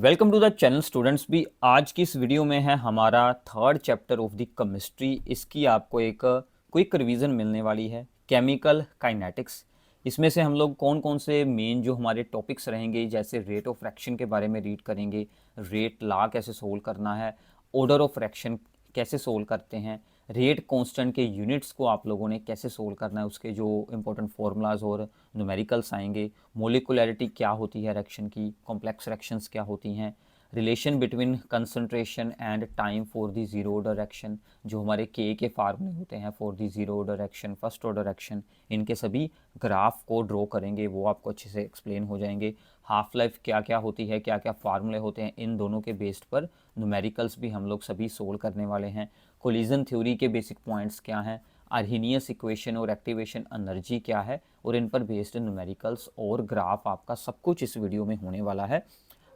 Welcome to the channel students. भी आज की इस वीडियो में है हमारा third chapter of the chemistry. इसकी आपको एक क्विक रिवीजन मिलने वाली है, केमिकल काइनेटिक्स। इसमें से हम लोग कौन कौन से मेन जो हमारे टॉपिक्स रहेंगे, जैसे रेट ऑफ फ्रैक्शन के बारे में रीड करेंगे, रेट लॉ कैसे सोल्व करना है, ऑर्डर ऑफ फ्रैक्शन कैसे सोल्व करते हैं, रेट कांस्टेंट के यूनिट्स को आप लोगों ने कैसे सोल्व करना है, उसके जो इंपॉर्टेंट फार्मूलाज और न्यूमेरिकल्स आएंगे, मोलिकुलरिटी क्या होती है रिएक्शन की, कॉम्प्लेक्स रिएक्शंस क्या होती हैं, relation between concentration and time for the zero order reaction, जो हमारे के फार्मूले होते हैं for the zero order reaction, first order reaction, इनके सभी ग्राफ को ड्रॉ करेंगे, वो आपको अच्छे से एक्सप्लेन हो जाएंगे। हाफ लाइफ क्या क्या होती है, क्या क्या फार्मूले होते हैं, इन दोनों के बेस्ड पर न्यूमेरिकल्स भी हम लोग सभी सोल्व करने वाले हैं। कोलिजन थ्योरी के बेसिक पॉइंट्स क्या हैं, आर्हीनियस इक्वेशन और एक्टिवेशन एनर्जी क्या है, और इन पर बेस्ड न्यूमेरिकल्स और ग्राफ, आपका सब कुछ इस वीडियो में होने वाला है।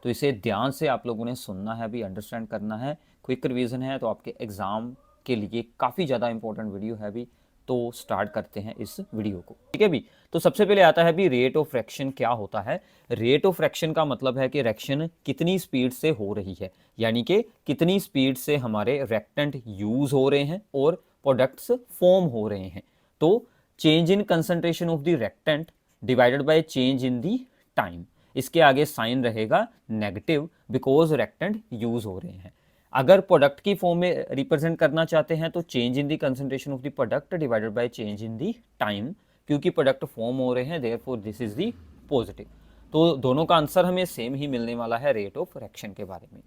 तो इसे ध्यान से आप लोगों ने सुनना है, भी अंडरस्टैंड करना है। क्विक रिवीजन है तो आपके एग्ज़ाम के लिए काफ़ी ज़्यादा इंपॉर्टेंट वीडियो है भी। तो स्टार्ट करते हैं इस वीडियो को, ठीक है भी। तो सबसे पहले आता है भी रेट ऑफ फ्रैक्शन क्या होता है। रेट ऑफ फ्रैक्शन का मतलब है कि रिएक्शन कितनी स्पीड से हो रही है, यानी कि कितनी स्पीड से हमारे रिएक्टेंट यूज हो रहे हैं और प्रोडक्ट्स फॉर्म हो रहे हैं। तो change in concentration of the reactant divided by change in the time. इसके आगे साइन रहेगा नेगेटिव, बिकॉज रिएक्टेंट यूज हो रहे हैं। अगर प्रोडक्ट की फॉर्म में रिप्रेजेंट करना चाहते हैं तो change in the concentration of the product divided by change in the time, क्योंकि प्रोडक्ट फॉर्म हो रहे हैं, therefore this is the positive. तो दोनों का आंसर हमें सेम ही मिलने वाला है रेट ऑफ रिएक्शन के बारे में।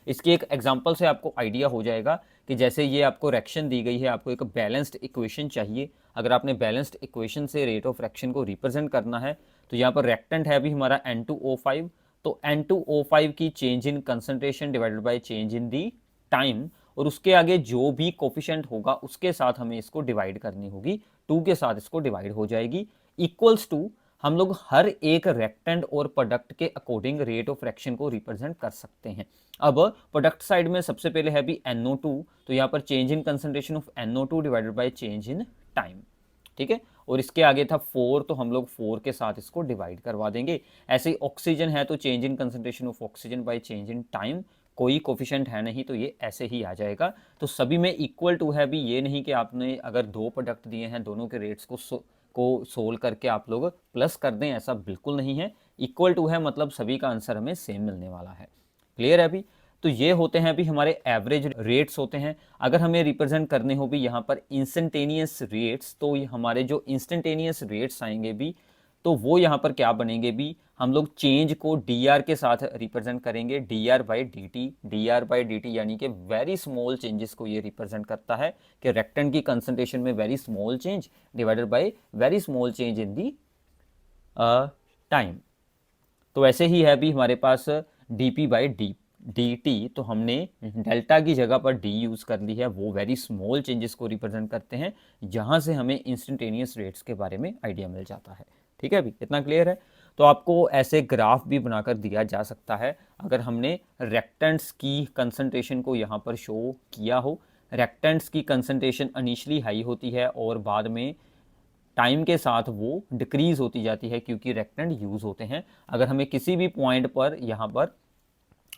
इसकी एक एग्जांपल से आपको आइडिया हो जाएगा कि जैसे ये आपको रिएक्शन दी गई है, आपको एक बैलेंस्ड इक्वेशन चाहिए। अगर आपने बैलेंस्ड इक्वेशन से रेट ऑफ रिएक्शन को रिप्रेजेंट करना है तो यहाँ पर रिएक्टेंट है अभी हमारा N2O5, तो N2O5 की change in concentration divided by change in the time, और उसके आगे जो भी कोफिशिएंट होगा उसके साथ हमें इसको डिवाइड करनी होगी, 2 के साथ इसको डिवाइड हो जाएगी, इक्वल्स टू हम लोग हर एक रेक्टेंट और प्रोडक्ट के अकॉर्डिंग रेट ऑफ फ्रैक्शन को रिप्रेजेंट कर सकते हैं। अब प्रोडक्ट साइड में सबसे पहले है भी NO2, तो यहाँ पर change in concentration of NO2 divided by change in time, ठीक है। और इसके आगे था 4, तो हम लोग 4 के साथ इसको डिवाइड करवा देंगे। ऐसे ही ऑक्सीजन है तो change in concentration of oxygen by change in time, कोई कोफिशिएंट है नहीं तो ये ऐसे ही आ जाएगा। तो सभी में इक्वल टू है भी, ये नहीं कि आपने अगर 2 प्रोडक्ट दिए हैं दोनों के रेट्स को सोल्व करके आप लोग प्लस कर दें, ऐसा बिल्कुल नहीं है। इक्वल टू है मतलब सभी का आंसर हमें सेम मिलने वाला है। क्लियर है अभी। तो ये होते हैं अभी हमारे एवरेज रेट्स होते हैं। अगर हमें रिप्रेजेंट करने हो भी यहाँ पर इंस्टेंटेनियस रेट्स, तो ये हमारे जो इंस्टेंटेनियस रेट्स आएंगे भी, तो वो यहाँ पर क्या बनेंगे भी, हम लोग चेंज को डी के साथ रिप्रेजेंट करेंगे, D R by D T, यानी कि वेरी स्मॉल चेंजेस को ये रिप्रेजेंट करता है कि रेक्टेंट की कंसंट्रेशन में very small change divided by very small change in the time. तो ऐसे ही है भी हमारे पास dp बाई डी टी, तो हमने डेल्टा की जगह पर d यूज़ कर ली है, वो वेरी स्मॉल चेंजेस को रिप्रेजेंट करते हैं, जहां से हमें इंस्टेंटेनियस रेट्स के बारे में आइडिया मिल जाता है। ठीक है अभी इतना क्लियर है। तो आपको ऐसे ग्राफ भी बनाकर दिया जा सकता है अगर हमने रेक्टेंट्स की कंसंट्रेशन को यहाँ पर शो किया हो। रेक्टेंट्स की कंसंट्रेशन इनिशियली हाई होती है और बाद में टाइम के साथ वो डिक्रीज होती जाती है, क्योंकि रेक्टेंट यूज होते हैं। अगर हमें किसी भी पॉइंट पर यहाँ पर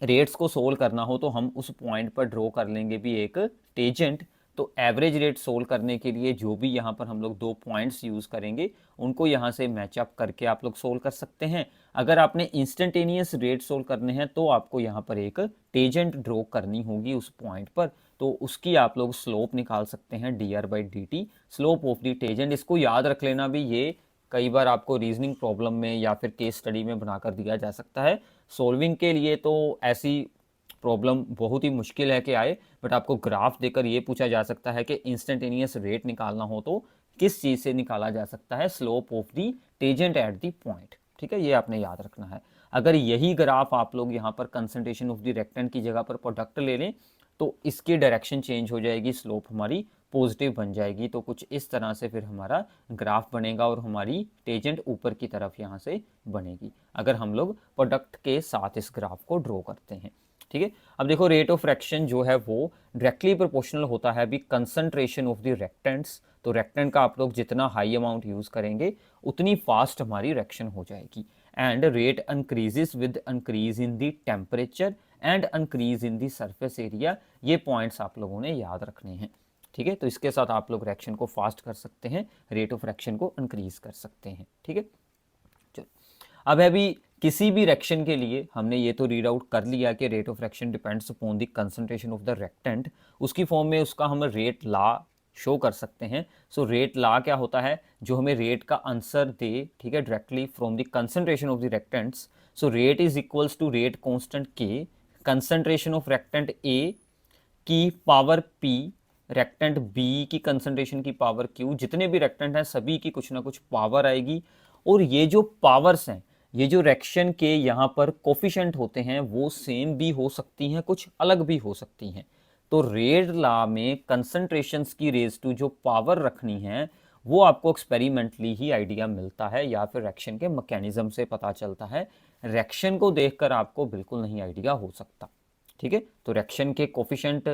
रेट्स को सोल्व करना हो तो हम उस पॉइंट पर ड्रॉ कर लेंगे भी एक टेजेंट। तो एवरेज रेट सोल्व करने के लिए जो भी यहाँ पर हम लोग 2 पॉइंट्स यूज़ करेंगे उनको यहाँ से मैचअप करके आप लोग सोल्व कर सकते हैं। अगर आपने इंस्टेंटेनियस रेट सोल्व करने हैं तो आपको यहाँ पर एक टेजेंट ड्रॉ करनी होगी उस पॉइंट पर, तो उसकी आप लोग स्लोप निकाल सकते हैं D R by D T, slope of the tangent. इसको याद रख लेना भी, ये कई बार आपको रीजनिंग प्रॉब्लम में या फिर केस स्टडी में बनाकर दिया जा सकता है। सोल्विंग के लिए तो ऐसी प्रॉब्लम बहुत ही मुश्किल है कि आए, बट आपको ग्राफ देकर ये पूछा जा सकता है कि इंस्टेंटेनियस रेट निकालना हो तो किस चीज़ से निकाला जा सकता है, slope of the tangent at the point. ठीक है, ये आपने याद रखना है। अगर यही ग्राफ आप लोग यहाँ पर कंसंट्रेशन ऑफ दी रेक्टेंट की जगह पर प्रोडक्ट ले लें तो इसकी डायरेक्शन चेंज हो जाएगी, स्लोप हमारी पॉजिटिव बन जाएगी। तो कुछ इस तरह से फिर हमारा ग्राफ बनेगा और हमारी टेजेंट ऊपर की तरफ यहाँ से बनेगी अगर हम लोग प्रोडक्ट के साथ इस ग्राफ को ड्रॉ करते हैं। ठीक है, अब देखो रेट ऑफ फ्रैक्शन जो है वो डायरेक्टली प्रोपोर्शनल होता है भी कंसंट्रेशन ऑफ द रेक्टेंट्स। तो रेक्टेंट का आप लोग जितना हाई अमाउंट यूज करेंगे उतनी फास्ट हमारी रिएक्शन हो जाएगी। And rate increases with increase in the temperature and increase in the surface area. ये पॉइंट्स आप लोगों ने याद रखने हैं, ठीक है। तो इसके साथ आप लोग रिएक्शन को फास्ट कर सकते हैं, रेट ऑफ रिएक्शन को इंक्रीज कर सकते हैं, ठीक है। चलो अब है भी किसी भी रिएक्शन के लिए हमने ये तो रीड आउट कर लिया कि rate of reaction depends upon the concentration of the reactant, उसकी फॉर्म में उसका हम रेट ला शो कर सकते हैं। सो रेट ला क्या होता है, जो हमें रेट का आंसर दे, ठीक है, directly from the concentration of the reactants. So rate is equals to rate constant K, concentration of reactant A की पावर पी, रेक्टेंट बी की कंसंट्रेशन की पावर क्यू, जितने भी रेक्टेंट हैं सभी की कुछ ना कुछ पावर आएगी। और ये जो पावर्स हैं, ये जो रिएक्शन के यहाँ पर कोफिशिएंट होते हैं वो सेम भी हो सकती हैं, कुछ अलग भी हो सकती हैं। तो रेट लॉ में कंसंट्रेशंस की रेज टू जो पावर रखनी है वो आपको एक्सपेरिमेंटली ही आइडिया मिलता है या फिर रिएक्शन के मैकेनिज्म से पता चलता है। रिएक्शन को देखकर आपको बिल्कुल नहीं आइडिया हो सकता, ठीक है। तो रिएक्शन के कोफिशिएंट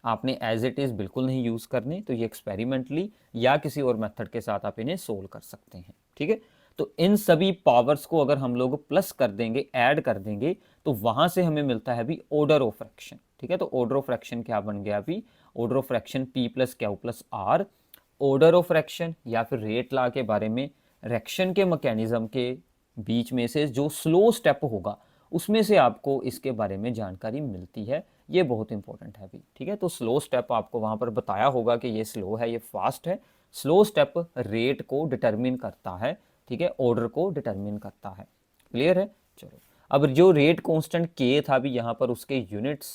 आपने एज इट इज़ बिल्कुल नहीं यूज़ करने, तो ये एक्सपेरिमेंटली या किसी और मेथड के साथ आप इन्हें सोल्व कर सकते हैं, ठीक है। तो इन सभी पावर्स को अगर हम लोग प्लस कर देंगे, ऐड कर देंगे, तो वहाँ से हमें मिलता है अभी ऑर्डर ऑफ फ्रैक्शन, ठीक है। तो ऑर्डर ऑफ फ्रैक्शन क्या बन गया अभी, order of fraction P plus Q plus R. Order of fraction या फिर रेट लॉ के बारे में, रिएक्शन के मैकेनिज्म के बीच में से जो स्लो स्टेप होगा उसमें से आपको इसके बारे में जानकारी मिलती है। ये बहुत इंपॉर्टेंट है अभी, ठीक है। तो स्लो स्टेप आपको वहाँ पर बताया होगा कि ये स्लो है, ये फास्ट है। स्लो स्टेप रेट को डिटरमिन करता है, ठीक है, ऑर्डर को डिटरमिन करता है। क्लियर है। चलो अब जो रेट कांस्टेंट के था भी यहाँ पर, उसके यूनिट्स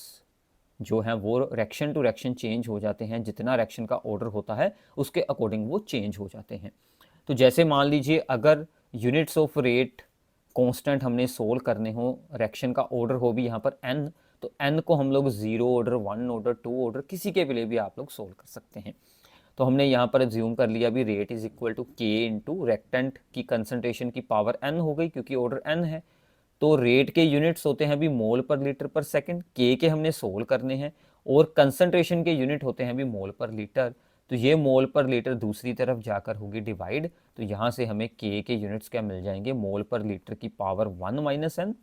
जो हैं वो रिएक्शन टू रिएक्शन चेंज हो जाते हैं, जितना रिएक्शन का ऑर्डर होता है उसके अकॉर्डिंग वो चेंज हो जाते हैं। तो जैसे मान लीजिए अगर यूनिट्स ऑफ रेट कांस्टेंट हमने सोल्व करने हो, रिएक्शन का ऑर्डर हो भी यहाँ पर n, तो n को हम लोग 0 ऑर्डर, 1 ऑर्डर, 2 ऑर्डर किसी के भी लिए भी आप लोग सोल्व कर सकते हैं। तो हमने यहाँ पर ज्यूम कर लिया भी rate is equal to K into reactant की कंसंट्रेशन की पावर n हो गई, क्योंकि ऑर्डर n है। तो रेट के यूनिट्स होते हैं अभी मोल पर लीटर पर सेकंड, के हमने सोल्व करने हैं, और कंसंट्रेशन के यूनिट होते हैं अभी मोल पर लीटर। तो ये मोल पर लीटर दूसरी तरफ जाकर होगी डिवाइड, तो यहाँ से हमें के यूनिट्स क्या मिल जाएंगे, मोल पर लीटर की पावर 1 माइनस n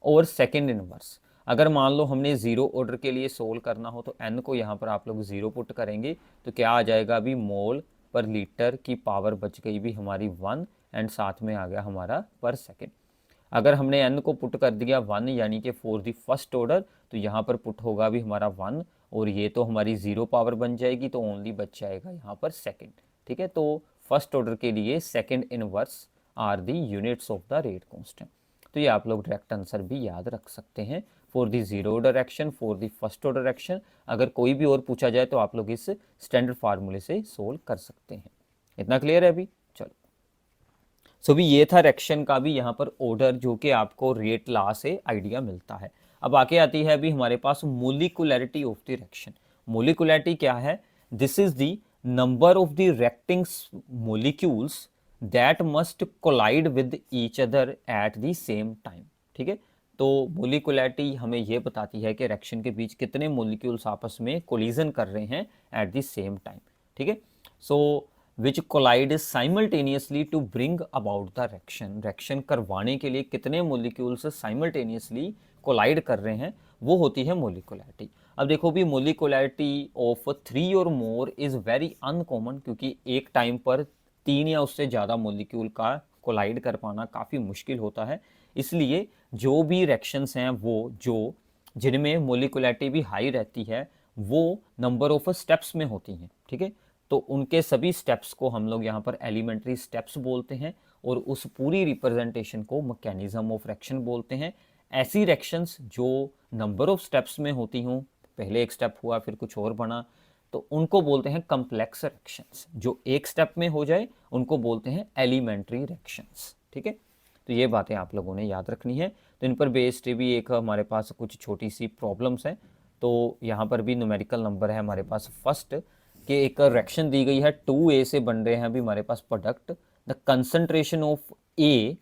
और सेकेंड इनवर्स। अगर मान लो हमने 0 ऑर्डर के लिए सोल्व करना हो तो n को यहाँ पर आप लोग 0 पुट करेंगे तो क्या आ जाएगा, अभी मोल पर लीटर की पावर बच गई भी हमारी 1 एंड साथ में आ गया हमारा पर सेकेंड। अगर हमने n को पुट कर दिया 1 यानी कि फॉर द फर्स्ट ऑर्डर, तो यहाँ पर पुट होगा भी हमारा 1 और ये तो हमारी 0 पावर बन जाएगी, तो ओनली बच जाएगा यहाँ पर सेकेंड, ठीक है। तो फर्स्ट ऑर्डर के लिए second inverse are the units of the rate constant. तो ये आप लोग डायरेक्ट आंसर भी याद रख सकते हैं for the 0 order reaction, for the first order reaction. अगर कोई भी और पूछा जाए तो आप लोग इस स्टैंडर्ड फार्मूले से सोल्व कर सकते हैं। इतना क्लियर है अभी। चलो सो भी ये था रिएक्शन का भी यहाँ पर ऑर्डर, जो कि आपको रेट लॉ से आइडिया मिलता है। अब आके आती है अभी हमारे पास molecularity of the reaction. Molecularity क्या है, this is the number of the reacting molecules that must collide with each other at the same time, ठीक है। तो मोलिकुलरिटी हमें यह बताती है कि रिएक्शन के बीच कितने मोलिक्यूल्स आपस में कोलिजन कर रहे हैं एट द सेम टाइम, ठीक है। So which collide simultaneously to bring about the reaction, reaction करवाने के लिए कितने मोलिक्यूल्स साइमल्टेनियसली कोलाइड कर रहे हैं, वो होती है मोलिकुलरिटी। अब देखो भी मोलिकुलरिटी ऑफ 3 और मोर इज़ वेरी अनकॉमन, क्योंकि एक टाइम पर 3 या उससे ज़्यादा मोलिक्यूल का कोलाइड कर पाना काफ़ी मुश्किल होता है। इसलिए जो भी रिएक्शंस हैं वो जो जिनमें मोलिकुलरिटी भी हाई रहती है वो नंबर ऑफ स्टेप्स में होती हैं, ठीक है। तो उनके सभी स्टेप्स को हम लोग यहाँ पर एलिमेंट्री स्टेप्स बोलते हैं और उस पूरी रिप्रेजेंटेशन को मैकेनिज्म ऑफ रिएक्शन बोलते हैं। ऐसी रिएक्शंस जो नंबर ऑफ स्टेप्स में होती हों, पहले एक स्टेप हुआ फिर कुछ और बना, तो उनको बोलते हैं कम्प्लेक्स रिएक्शंस। जो एक स्टेप में हो जाए उनको बोलते हैं एलिमेंट्री रिएक्शंस, ठीक है। तो ये बातें आप लोगों ने याद रखनी है। तो इन पर बेस्ड भी एक हमारे पास कुछ छोटी सी प्रॉब्लम्स हैं। तो यहाँ पर भी न्यूमेरिकल नंबर है हमारे पास फर्स्ट, कि एक रिएक्शन दी गई है 2A से बन रहे हैं अभी हमारे पास product, the concentration of A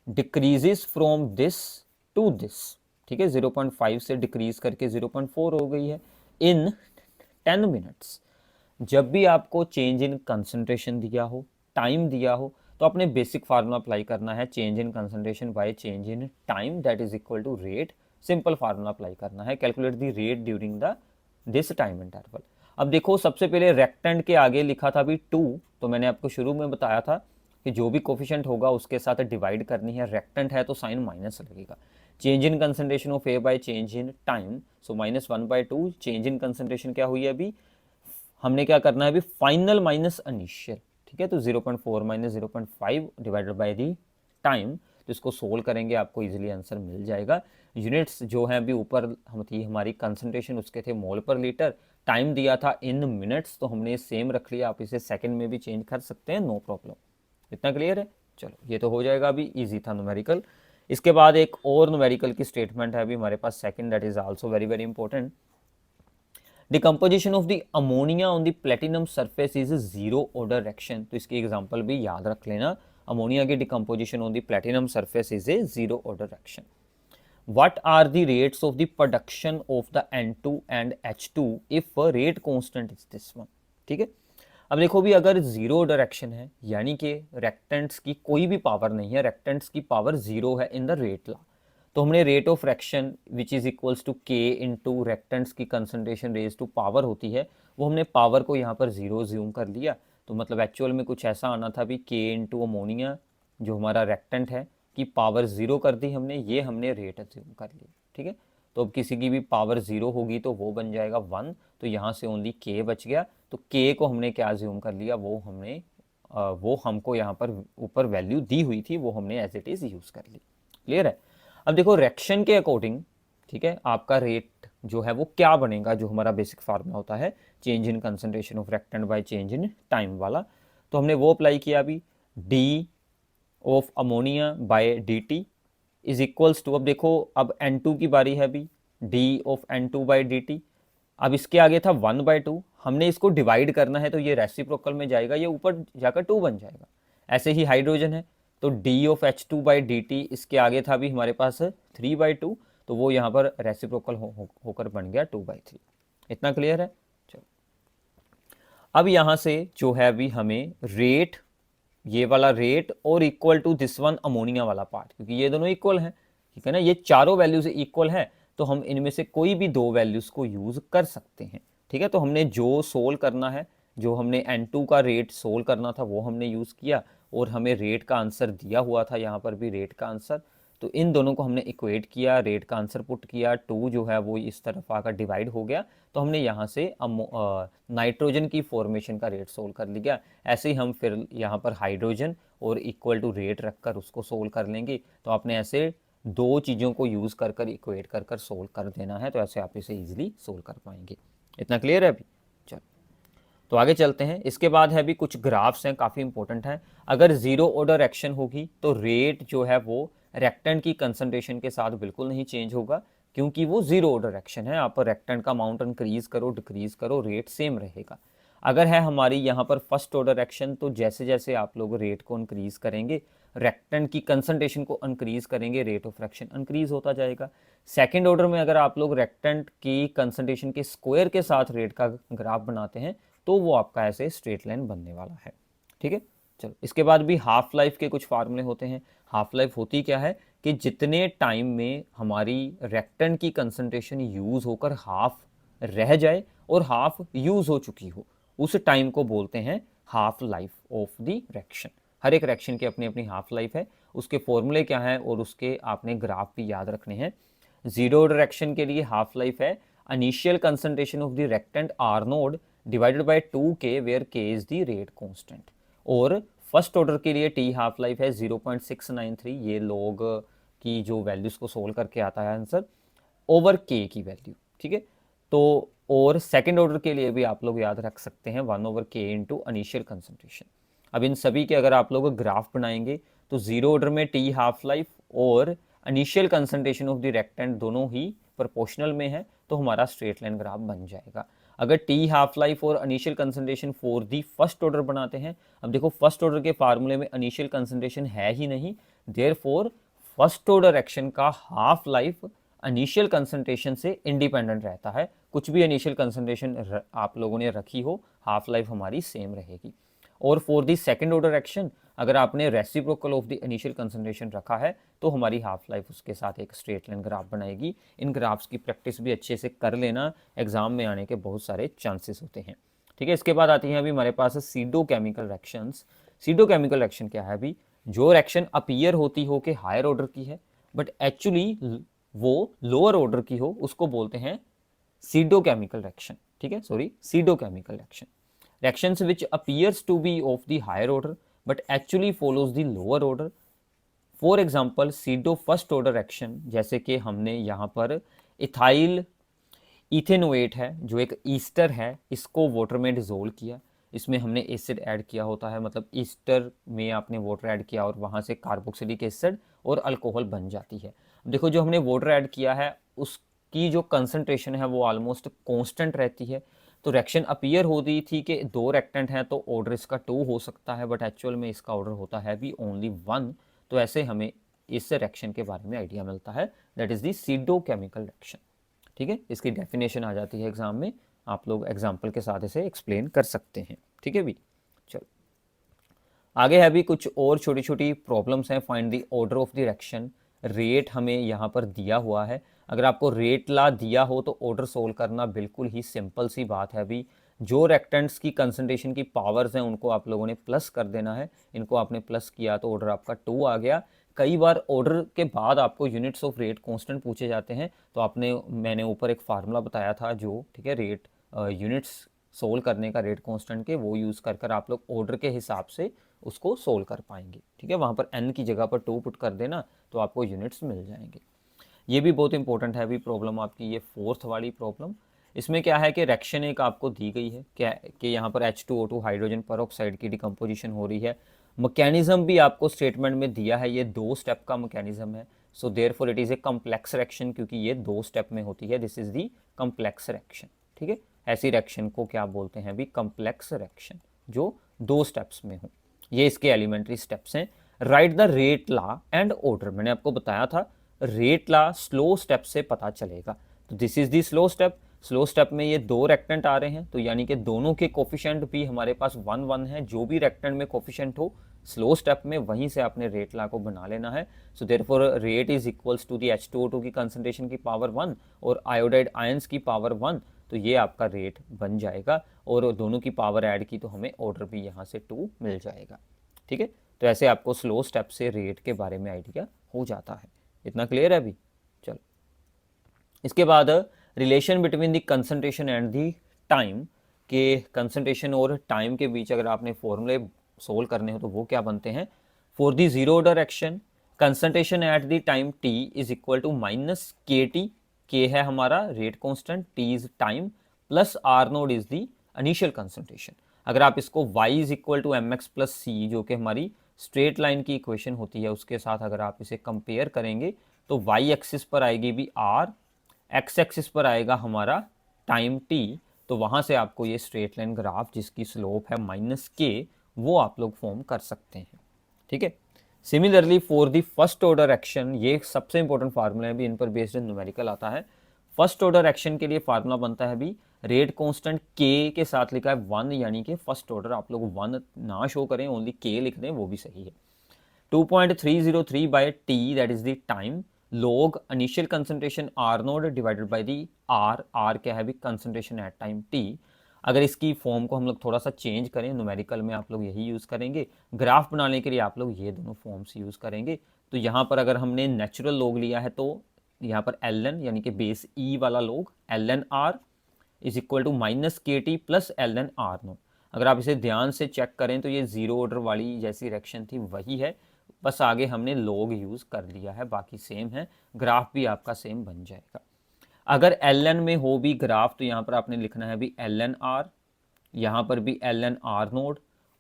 decreases from this to this, ठीक है, 0.5 से डिक्रीज करके 0.4 हो गई है इन 10 मिनट्स। जब भी आपको चेंज इन कंसंट्रेशन दिया हो, टाइम दिया हो, तो अपने बेसिक फार्मूला अप्लाई करना है, change in concentration by change in time that is equal to rate. Simple formula apply करना है, calculate the rate during the this time interval. अब देखो सबसे पहले रेक्टेंट के आगे लिखा था अभी 2, तो मैंने आपको शुरू में बताया था कि जो भी कोफिशिएंट होगा उसके साथ डिवाइड करनी है। रेक्टेंट है तो साइन माइनस लगेगा। Change in concentration of A bye change in time, so -1/2। Change in concentration क्या हुई है अभी, हमने क्या करना है अभी, फाइनल माइनस इनिशियल, ठीक है। तो 0.4 minus 0.5 divided by the time, तो इसको सोल्व करेंगे आपको इजीली आंसर मिल जाएगा। यूनिट्स जो है अभी ऊपर हम थी हमारी कंसंट्रेशन, उसके थे मोल पर लीटर, टाइम दिया था इन मिनट्स, तो हमने सेम रख लिया। आप इसे सेकंड में भी चेंज कर सकते हैं, नो प्रॉब्लम। इतना क्लियर है? चलो ये तो हो जाएगा, अभी इजी था न्यूमेरिकल। इसके बाद एक और न्यूमेरिकल की स्टेटमेंट है अभी हमारे पास second, that is also very very important. Decomposition of the ammonia on the platinum surface is zero order reaction. तो इसकी एग्जांपल भी याद रख लेना, अमोनिया की decomposition on the platinum surface is a zero order reaction. What are the rates of the production of the N2 and H2 if a rate constant is this one? ठीक है। अब देखो भी अगर जीरो डायरेक्शन है, यानी कि रेक्टेंट्स की कोई भी पावर नहीं है, रेक्टेंट्स की पावर जीरो है इन द रेट ला, तो हमने rate of reaction which is equals to K into reactants की कंसंट्रेशन रेज टू पावर होती है, वो हमने पावर को यहाँ पर जीरो ज्यूम कर लिया। तो मतलब एक्चुअल में कुछ ऐसा आना था भी के इंटू अमोनिया जो हमारा रेक्टेंट है की पावर जीरो कर दी हमने, ये हमने रेट अज्यूम कर ली, ठीक है। तो अब किसी की भी पावर जीरो होगी तो वो बन जाएगा 1, तो यहाँ से ओनली के बच गया, तो के को हमने क्या अज्यूम कर लिया, वो हमको यहाँ पर ऊपर वैल्यू दी हुई थी, वो हमने एज इट इज यूज कर ली। क्लियर है? अब देखो रिएक्शन के अकॉर्डिंग, ठीक है, आपका रेट जो है वो क्या बनेगा, जो हमारा बेसिक फार्मूला होता है change in concentration of reactant by change in time वाला, तो हमने वो अप्लाई किया अभी। D of ammonia by D T is equals to, अब देखो अब N2 की बारी है अभी, D of N2 by D T. अब इसके आगे था 1/2, हमने इसको डिवाइड करना है तो ये रेसिप्रोकल में जाएगा, ये ऊपर जाकर 2 बन जाएगा। ऐसे ही हाइड्रोजन है तो D of H2 by D T, इसके आगे था भी हमारे पास 3/2, तो वो यहाँ पर रेसिप्रोकल होकर बन गया 2/3। इतना क्लियर है? चलो अब यहाँ से जो है अभी हमें रेट, ये वाला रेट और equal to this one ammonia वाला पार्ट, क्योंकि ये दोनों इक्वल हैं, ठीक है ना, ये चारों वैल्यूज इक्वल है, तो हम इनमें से कोई भी दो वैल्यूज को यूज कर सकते हैं, ठीक है। तो हमने जो सोल्व करना है, जो हमने N2 का रेट सोल्व करना था वो हमने यूज किया, और हमें रेट का आंसर दिया हुआ था, यहाँ पर भी रेट का आंसर, तो इन दोनों को हमने इक्वेट किया, रेट का आंसर पुट किया, 2 जो है वो इस तरफ आकर डिवाइड हो गया, तो हमने यहाँ से नाइट्रोजन की फॉर्मेशन का रेट सोल्व कर लिया। ऐसे ही हम फिर यहाँ पर हाइड्रोजन और इक्वल टू रेट रखकर उसको सोल्व कर लेंगे। तो आपने ऐसे दो चीज़ों को यूज़ कर कर इक्वेट कर कर सोल्व कर देना है, तो ऐसे आप इसे ईजिली सोल्व कर पाएंगे। इतना क्लियर है अभी? चलो तो आगे चलते हैं। इसके बाद है भी कुछ ग्राफ्स हैं, काफ़ी इंपॉर्टेंट हैं। अगर जीरो ऑर्डर एक्शन होगी तो रेट जो है वो रेक्टेंट की कंसंट्रेशन के साथ बिल्कुल नहीं चेंज होगा, क्योंकि वो जीरो ऑर्डर एक्शन है। आप रेक्टेंट का अमाउंट इंक्रीज करो डिक्रीज करो, रेट सेम रहेगा। अगर है हमारी यहाँ पर फर्स्ट ऑर्डर एक्शन, तो जैसे जैसे आप लोग रेट को इंक्रीज करेंगे, रेक्टेंट की कंसंट्रेशन को इंक्रीज करेंगे, रेट ऑफ रिएक्शन इंक्रीज होता जाएगा। सेकंड ऑर्डर में अगर आप लोग रेक्टेंट की कंसंट्रेशन के स्क्वायर के साथ रेट का ग्राफ बनाते हैं, तो वो आपका ऐसे स्ट्रेट लाइन बनने वाला है, ठीक है। चलो इसके बाद भी हाफ लाइफ के कुछ फार्मूले होते हैं। हाफ लाइफ होती क्या है कि जितने टाइम में हमारी रेक्टेंट की कंसंट्रेशन यूज होकर हाफ रह जाए और हाफ यूज हो चुकी हो, उस टाइम को बोलते हैं half life of the reaction. हर एक रिएक्शन की अपनी अपनी हाफ लाइफ है, उसके फॉर्मूले क्या है और उसके आपने ग्राफ भी याद रखने हैं। जीरो रिएक्शन के लिए हाफ लाइफ है initial concentration of the reactant R naught divided by 2k where k is the rate constant, और फर्स्ट ऑर्डर के लिए टी हाफ लाइफ है 0.693, ये लॉग की जो वैल्यूज को सोल्व करके आता है आंसर, ओवर k की वैल्यू, ठीक है। तो और सेकंड ऑर्डर के लिए भी आप लोग याद रख सकते हैं 1/k इंटू इनिशियल कंसंट्रेशन। अब इन सभी के अगर आप लोग ग्राफ बनाएंगे तो जीरो ऑर्डर में टी हाफ लाइफ और initial concentration of the reactant दोनों ही प्रोपोर्शनल में है, तो हमारा स्ट्रेट लाइन ग्राफ बन जाएगा। अगर टी हाफ लाइफ और initial concentration for the first order बनाते हैं, अब देखो फर्स्ट ऑर्डर के फार्मूले में इनिशियल कंसंट्रेशन है ही नहीं, देयरफॉर फर्स्ट ऑर्डर एक्शन का हाफ लाइफ इनिशियल कंसंट्रेशन से इंडिपेंडेंट रहता है। कुछ भी इनिशियल कंसंट्रेशन आप लोगों ने रखी हो, हाफ लाइफ हमारी सेम रहेगी। और for the second order action, अगर आपने reciprocal of the initial concentration रखा है तो हमारी हाफ लाइफ उसके साथ एक स्ट्रेट लाइन ग्राफ बनाएगी। इन ग्राफ्स की प्रैक्टिस भी अच्छे से कर लेना, एग्जाम में आने के बहुत सारे चांसेस होते हैं। ठीक है, इसके बाद आती हैं अभी हमारे पास pseudo chemical reactions. Pseudo chemical reaction क्या है? अभी जो रिएक्शन अपीयर होती हो कि हायर ऑर्डर की है बट एक्चुअली वो लोअर ऑर्डर की हो, उसको बोलते हैं सीडो केमिकल रिएक्शन। ठीक है, sorry, pseudo chemical reaction. Reactions which appears to be of the higher order but actually follows the lower order. For example pseudo first order reaction, जैसे कि हमने यहाँ पर इथाइल इथेनोएट है जो एक ईस्टर है, इसको वाटर में डिजोल्व किया, इसमें हमने एसिड ऐड किया होता है, मतलब ईस्टर में आपने वाटर ऐड किया और वहाँ से कार्बोक्सिलिक एसिड और अल्कोहल बन जाती है। देखो जो हमने वाटर ऐड किया है उसकी जो कंसंट्रेशन है वो ऑलमोस्ट कांस्टेंट रहती है। तो रिएक्शन अपीयर हो रही थी कि 2 रिएक्टेंट हैं तो ऑर्डर इसका 2 हो सकता है, बट एक्चुअल में इसका ऑर्डर होता है भी ओनली 1। तो ऐसे हमें इस रिएक्शन के बारे में आइडिया मिलता है, that is the pseudo chemical reaction. ठीक है, इसकी डेफिनेशन आ जाती है एग्जाम में, आप लोग एग्जाम्पल के साथ इसे एक्सप्लेन कर सकते हैं। ठीक है भी, चलो आगे है भी कुछ और छोटी छोटी प्रॉब्लम्स हैं। Find the order of the reaction. Rate हमें यहाँ पर दिया हुआ है, अगर आपको रेट ला दिया हो तो ऑर्डर सोल्व करना बिल्कुल ही सिंपल सी बात है। अभी जो रिएक्टेंट्स की कंसंट्रेशन की पावर्स हैं उनको आप लोगों ने प्लस कर देना है, इनको आपने प्लस किया तो ऑर्डर आपका 2 आ गया। कई बार ऑर्डर के बाद आपको यूनिट्स ऑफ रेट कांस्टेंट पूछे जाते हैं, तो मैंने ऊपर एक फार्मूला बताया था जो, ठीक है, रेट यूनिट्स सोल्व करने का रेट कांस्टेंट के, वो यूज़ कर कर आप लोग ऑर्डर के हिसाब से उसको सोल्व कर पाएंगे। ठीक है, वहाँ पर n की जगह पर 2 पुट कर देना तो आपको यूनिट्स मिल जाएंगे। ये भी बहुत इंपॉर्टेंट है अभी प्रॉब्लम आपकी, ये 4th वाली प्रॉब्लम। इसमें क्या है कि रिएक्शन एक आपको दी गई है क्या कि यहाँ पर H2O2 हाइड्रोजन परऑक्साइड की डिकम्पोजिशन हो रही है। मैकेनिज्म भी आपको स्टेटमेंट में दिया है, ये 2 स्टेप का मैकेनिज्म है। So therefore it is a complex reaction, क्योंकि ये 2 स्टेप में होती है। This is the complex reaction. ठीक है, ऐसी रिएक्शन को क्या बोलते हैं अभी? कम्प्लेक्स रिएक्शन, जो 2 स्टेप्स में हो। ये इसके एलिमेंट्री स्टेप्स हैं। Right the rate law and order. मैंने आपको बताया था रेट लॉ स्लो स्टेप से पता चलेगा, तो this is the slow step. Slow step में ये 2 रेक्टेंट आ रहे हैं, तो यानी कि दोनों के कोफिशिएंट भी हमारे पास 1 1 है। जो भी रेक्टेंट में कोफिशिएंट हो स्लो स्टेप में, वहीं से आपने रेट लॉ को बना लेना है। So therefore rate is equals to the H2O2 की कंसंट्रेशन की पावर 1 और आयोडाइड आयंस की पावर 1, तो ये आपका रेट बन जाएगा। और दोनों की पावर ऐड की तो हमें ऑर्डर भी यहाँ से 2 मिल जाएगा। ठीक है, तो ऐसे आपको स्लो स्टेप से रेट के बारे में आइडिया हो जाता है। इतना क्लियर है अभी? चलो, इसके बाद relation between the concentration and the time, के कंसंट्रेशन और टाइम के बीच अगर आपने फॉर्मूले सोल्व करने हो तो वो क्या बनते हैं? For the zero order reaction concentration at the time t is equal to minus k t. K है हमारा rate constant, t is time, plus R naught is the initial concentration. अगर आप इसको y is equal to m x plus c, जो कि हमारी straight line की equation होती है, उसके साथ अगर आप इसे कंपेयर करेंगे तो y एक्सिस पर आएगी भी r, x एक्सिस पर आएगा हमारा टाइम t। तो वहाँ से आपको ये स्ट्रेट लाइन ग्राफ जिसकी स्लोप है माइनस के, वो आप लोग फॉर्म कर सकते हैं। ठीक है, similarly for the first order action, ये सबसे इंपॉर्टेंट फार्मूला है भी, इन पर बेस्ड न्यूमेरिकल आता है। फर्स्ट ऑर्डर एक्शन के लिए फार्मूला बनता है भी रेट कांस्टेंट के के साथ लिखा है 1, यानी कि फर्स्ट ऑर्डर। आप लोग 1 ना शो करें, ओनली के लिख दें, वो भी सही है। 2.303 by T, that is the time, log initial concentration R naught divided by the R. R क्या है भी? Concentration at time T. अगर इसकी फॉर्म को हम लोग थोड़ा सा चेंज करें, न्यूमेरिकल में आप लोग यही यूज़ करेंगे, ग्राफ बनाने के लिए आप लोग ये दोनों फॉर्म्स यूज़ करेंगे। तो यहाँ पर अगर हमने नेचुरल लॉग लिया है तो यहाँ पर ln यानी कि बेस ई वाला log ln R is equal to minus k t plus ln R naught. अगर आप इसे ध्यान से चेक करें तो ये जीरो ऑर्डर वाली जैसी रिएक्शन थी वही है, बस आगे हमने लॉग यूज़ कर लिया है, बाकी सेम है। ग्राफ भी आपका सेम बन जाएगा। अगर ln में हो भी ग्राफ तो यहाँ पर आपने लिखना है भी ln आर, यहाँ पर भी ln आर नोड,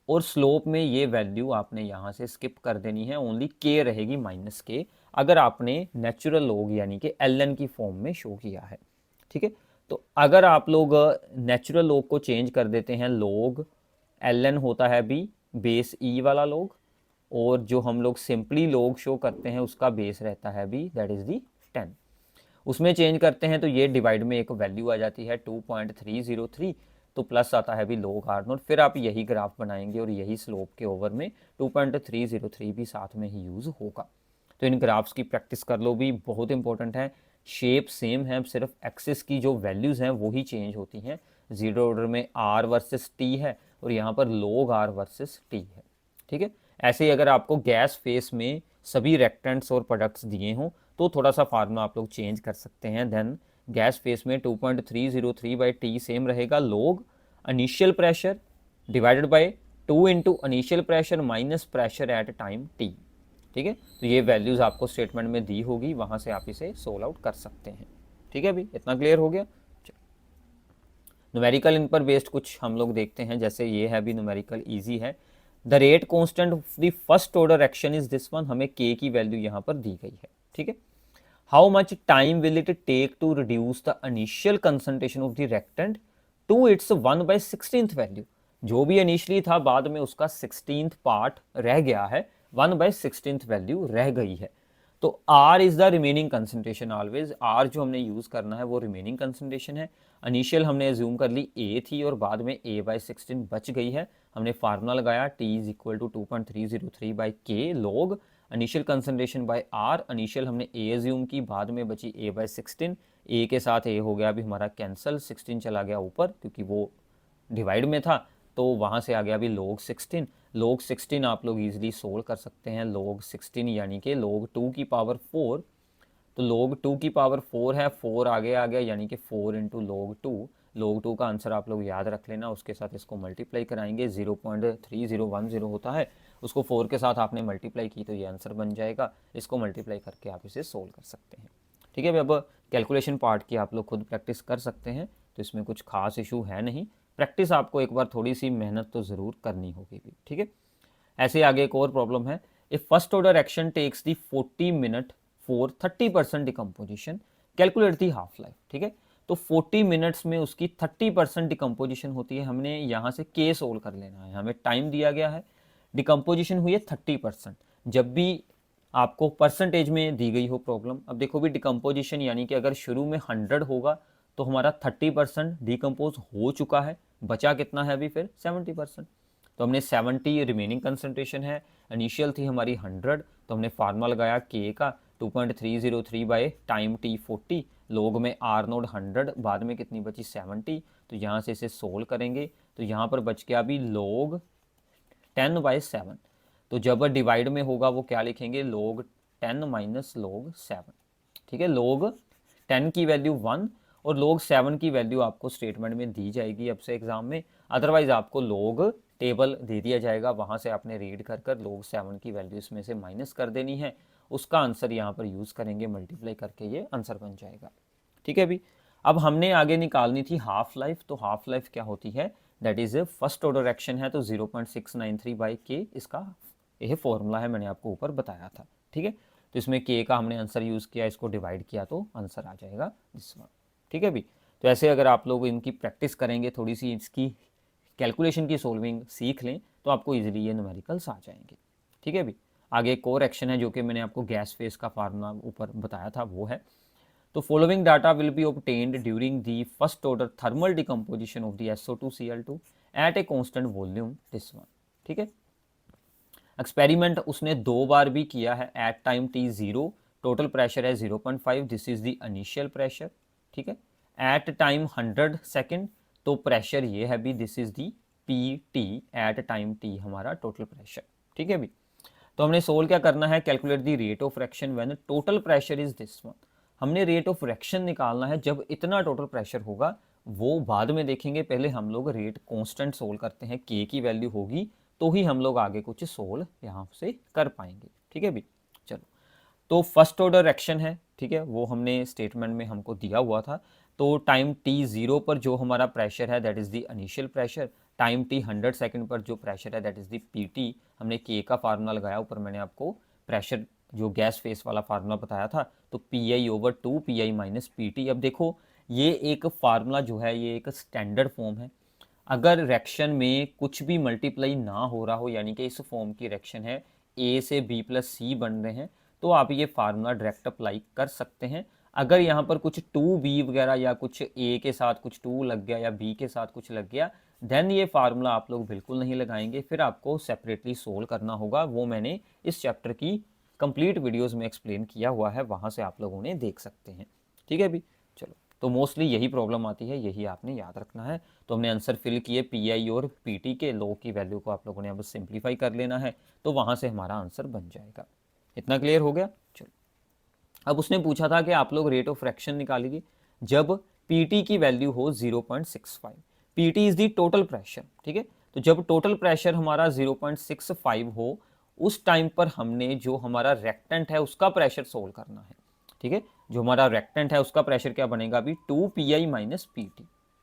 और स्लोप में ये वैल्यू आपने यहाँ से स्किप कर देनी है, ओनली के रहेगी माइनस के, अगर आपने नेचुरल लॉग यानी कि ln की फॉर्म में शो किया है। ठीक है, तो अगर आप लोग नेचुरल लॉग को चेंज कर देते हैं, लॉग ln होता है भी बेस ई वाला लॉग, और जो हम लोग सिंपली लॉग शो करते हैं उसका बेस रहता है भी दैट इज दी 10। उसमें चेंज करते हैं तो ये डिवाइड में एक वैल्यू आ जाती है 2.303। तो प्लस आता है भी log R0, फिर आप यही ग्राफ बनाएंगे और यही स्लोप के ओवर में 2.303 भी साथ में ही यूज़ होगा। तो इन ग्राफ्स की प्रैक्टिस कर लो भी, बहुत इंपॉर्टेंट है। शेप सेम है, सिर्फ एक्सिस की जो वैल्यूज़ हैं वही चेंज होती हैं। जीरो ऑर्डर में R वर्सेस T है और यहाँ पर log R वर्सेस T है, ठीक है। ऐसे ही अगर आपको गैस फेस में सभी रेक्टेंट्स और प्रोडक्ट्स दिए हों तो थोड़ा सा फार्मूला आप लोग चेंज कर सकते हैं। देन गैस फेस में 2.303/T सेम रहेगा, log initial pressure divided by 2 into initial pressure minus pressure at time T, ठीक है। तो ये वैल्यूज़ आपको स्टेटमेंट में दी होगी, वहाँ से आप इसे सोल्व आउट कर सकते हैं, ठीक है। अभी इतना क्लियर हो गया। न्यूमेरिकल इन पर बेस्ड कुछ हम लोग देखते हैं, जैसे ये है भी न्यूमेरिकल ईजी है। The rate constant of the first order action is this one, हमें के की वैल्यू यहाँ पर दी गई है, ठीक है। How much time will it take to reduce the initial concentration of the reactant to its 1/16 value, जो भी इनिशियली था बाद में उसका 16th पार्ट रह गया है, 1/16 वैल्यू रह गई है। तो R is the remaining concentration, always R जो हमने यूज करना है वो रिमेनिंग कंसंट्रेशन है। इनिशियल हमने एज्यूम कर ली A थी और बाद में A/16 बच गई है, हमने फार्मूला लगाया T is equal to 2.303/K log initial concentration by R। Initial हमने A एज्यूम की, बाद में बची A/16, A के साथ A हो गया अभी हमारा कैंसल, 16 चला गया ऊपर क्योंकि वो डिवाइड में था, तो वहाँ से आ गया अभी log 16। log 16 आप लोग इजीली सोल्व कर सकते हैं, log 16 यानी कि log 2 की पावर 4, तो log 2 की पावर 4 है, 4 आगे आ गया यानी कि 4 इंटू log 2। log 2 का आंसर आप लोग याद रख लेना, उसके साथ इसको मल्टीप्लाई कराएंगे, 0.3010 होता है, उसको 4 के साथ आपने मल्टीप्लाई की तो ये आंसर बन जाएगा, इसको मल्टीप्लाई करके आप इसे सोल्व कर सकते हैं, ठीक है। अब कैलकुलेशन पार्ट की आप लोग खुद प्रैक्टिस कर सकते हैं, तो इसमें कुछ खास इशू है नहीं, प्रैक्टिस आपको एक बार थोड़ी सी मेहनत तो ज़रूर करनी होगी भी, ठीक है। ऐसे आगे एक और प्रॉब्लम है, if first order action takes the 40 minute for 30% decomposition, calculate the half life, ठीक है। तो 40 मिनट्स में उसकी 30% डिकम्पोजिशन होती है, हमने यहाँ से के सोल्व कर लेना है, हमें टाइम दिया गया है, डिकम्पोजिशन हुई है 30%। जब भी आपको परसेंटेज में दी गई हो प्रॉब्लम, अब देखो भी डिकम्पोजिशन यानी कि अगर शुरू में 100 होगा तो हमारा 30% डिकम्पोज हो चुका है, बचा कितना है अभी फिर 70%, तो हमने 70 रिमेनिंग कंसंट्रेशन है, इनिशियल थी हमारी 100, तो हमने फार्मूला लगाया के का 2.303 टाइम T 40, लोग में R0 100, बाद में कितनी बची 70, तो यहाँ से इसे सोल्व करेंगे तो यहाँ पर बच गया अभी log 10/7, तो जब डिवाइड में होगा वो क्या लिखेंगे, log 10 माइनस log 7, ठीक है। log 10 की वैल्यू 1 और log 7 की वैल्यू आपको स्टेटमेंट में दी जाएगी अब से एग्जाम में, अदरवाइज आपको log टेबल दे दिया जाएगा, वहाँ से आपने रीड कर कर log 7 की वैल्यू इसमें से माइनस कर देनी है, उसका आंसर यहाँ पर यूज़ करेंगे, मल्टीप्लाई करके ये आंसर बन जाएगा, ठीक है। अभी अब हमने आगे निकालनी थी हाफ लाइफ, तो हाफ लाइफ क्या होती है, that is first order action है तो 0.693/K इसका यह फॉर्मूला है, मैंने आपको ऊपर बताया था, ठीक है। तो इसमें K का हमने आंसर यूज़ किया, इसको डिवाइड किया तो आंसर आ जाएगा दिस वन, ठीक है। अभी तो ऐसे अगर आप लोग इनकी प्रैक्टिस करेंगे, थोड़ी सी इसकी कैलकुलेशन की सोल्विंग सीख लें तो आपको इजीली ये न्यूमेरिकल्स आ जाएंगे, ठीक है। अभी आगे एक और एक्शन है जो कि मैंने आपको गैस फेस का फार्मूला ऊपर बताया था, वो है, तो following data will be obtained during the first order thermal decomposition of the SO2Cl2 at a constant volume this one, ठीक है। एक्सपेरिमेंट उसने 2 बार भी किया है, at time T0 total pressure है 0.5, this is the initial pressure, ठीक है। At time 100 second तो प्रेशर ये है भी, this is the PT at time T हमारा टोटल प्रेशर, ठीक है भी। तो हमने सोल्व क्या करना है, calculate the rate of reaction when total pressure is this one, हमने रेट ऑफ रिएक्शन निकालना है जब इतना टोटल प्रेशर होगा, वो बाद में देखेंगे, पहले हम लोग रेट कांस्टेंट सोल्व करते हैं, K की वैल्यू होगी तो ही हम लोग आगे कुछ सोल्व यहाँ से कर पाएंगे, ठीक है भी। चलो, तो फर्स्ट ऑर्डर एक्शन है, ठीक है, वो हमने स्टेटमेंट में हमको दिया हुआ था, तो टाइम T0 पर जो हमारा प्रेशर है that is the initial pressure, time T 100 second पर जो प्रेशर है दैट इज़ द PT, हमने K का फार्मूला लगाया, ऊपर मैंने आपको प्रेशर जो गैस फेस वाला फार्मूला बताया था, तो PI/2 PI माइनस PT। अब देखो ये एक फार्मूला जो है ये एक स्टैंडर्ड फॉर्म है, अगर रिएक्शन में कुछ भी मल्टीप्लाई ना हो रहा हो, यानी कि इस फॉर्म की रिएक्शन है A से B + C बन रहे हैं, तो आप ये फार्मूला डायरेक्ट अप्लाई कर सकते हैं। अगर यहाँ पर कुछ 2b वगैरह या कुछ a के साथ कुछ 2 लग गया या b के साथ कुछ लग गया, देन ये फार्मूला आप लोग बिल्कुल नहीं लगाएंगे, फिर आपको सेपरेटली सोल्व करना होगा। वो मैंने इस चैप्टर की कंप्लीट वीडियोस में एक्सप्लेन किया हुआ है, वहाँ से आप लोग उन्हें देख सकते हैं। ठीक है भी, चलो। तो मोस्टली यही प्रॉब्लम आती है, यही आपने याद रखना है। तो हमने आंसर फिल किए पी और पी के, लो की वैल्यू को आप लोगों ने अब सिंप्लीफाई कर लेना है, तो वहाँ से हमारा आंसर बन जाएगा। इतना क्लियर हो गया? चलो, अब उसने पूछा था कि आप लोग रेट ऑफ फ्रैक्शन निकालिए जब पीटी की वैल्यू हो 0.65। PT is the total pressure, ठीक है। तो जब टोटल प्रेशर हमारा 0.65 हो, उस टाइम पर हमने जो हमारा रेक्टेंट है उसका प्रेशर सोल्व करना है, ठीक है। जो हमारा रेक्टेंट है उसका प्रेशर क्या बनेगा अभी, 2 माइनस पी,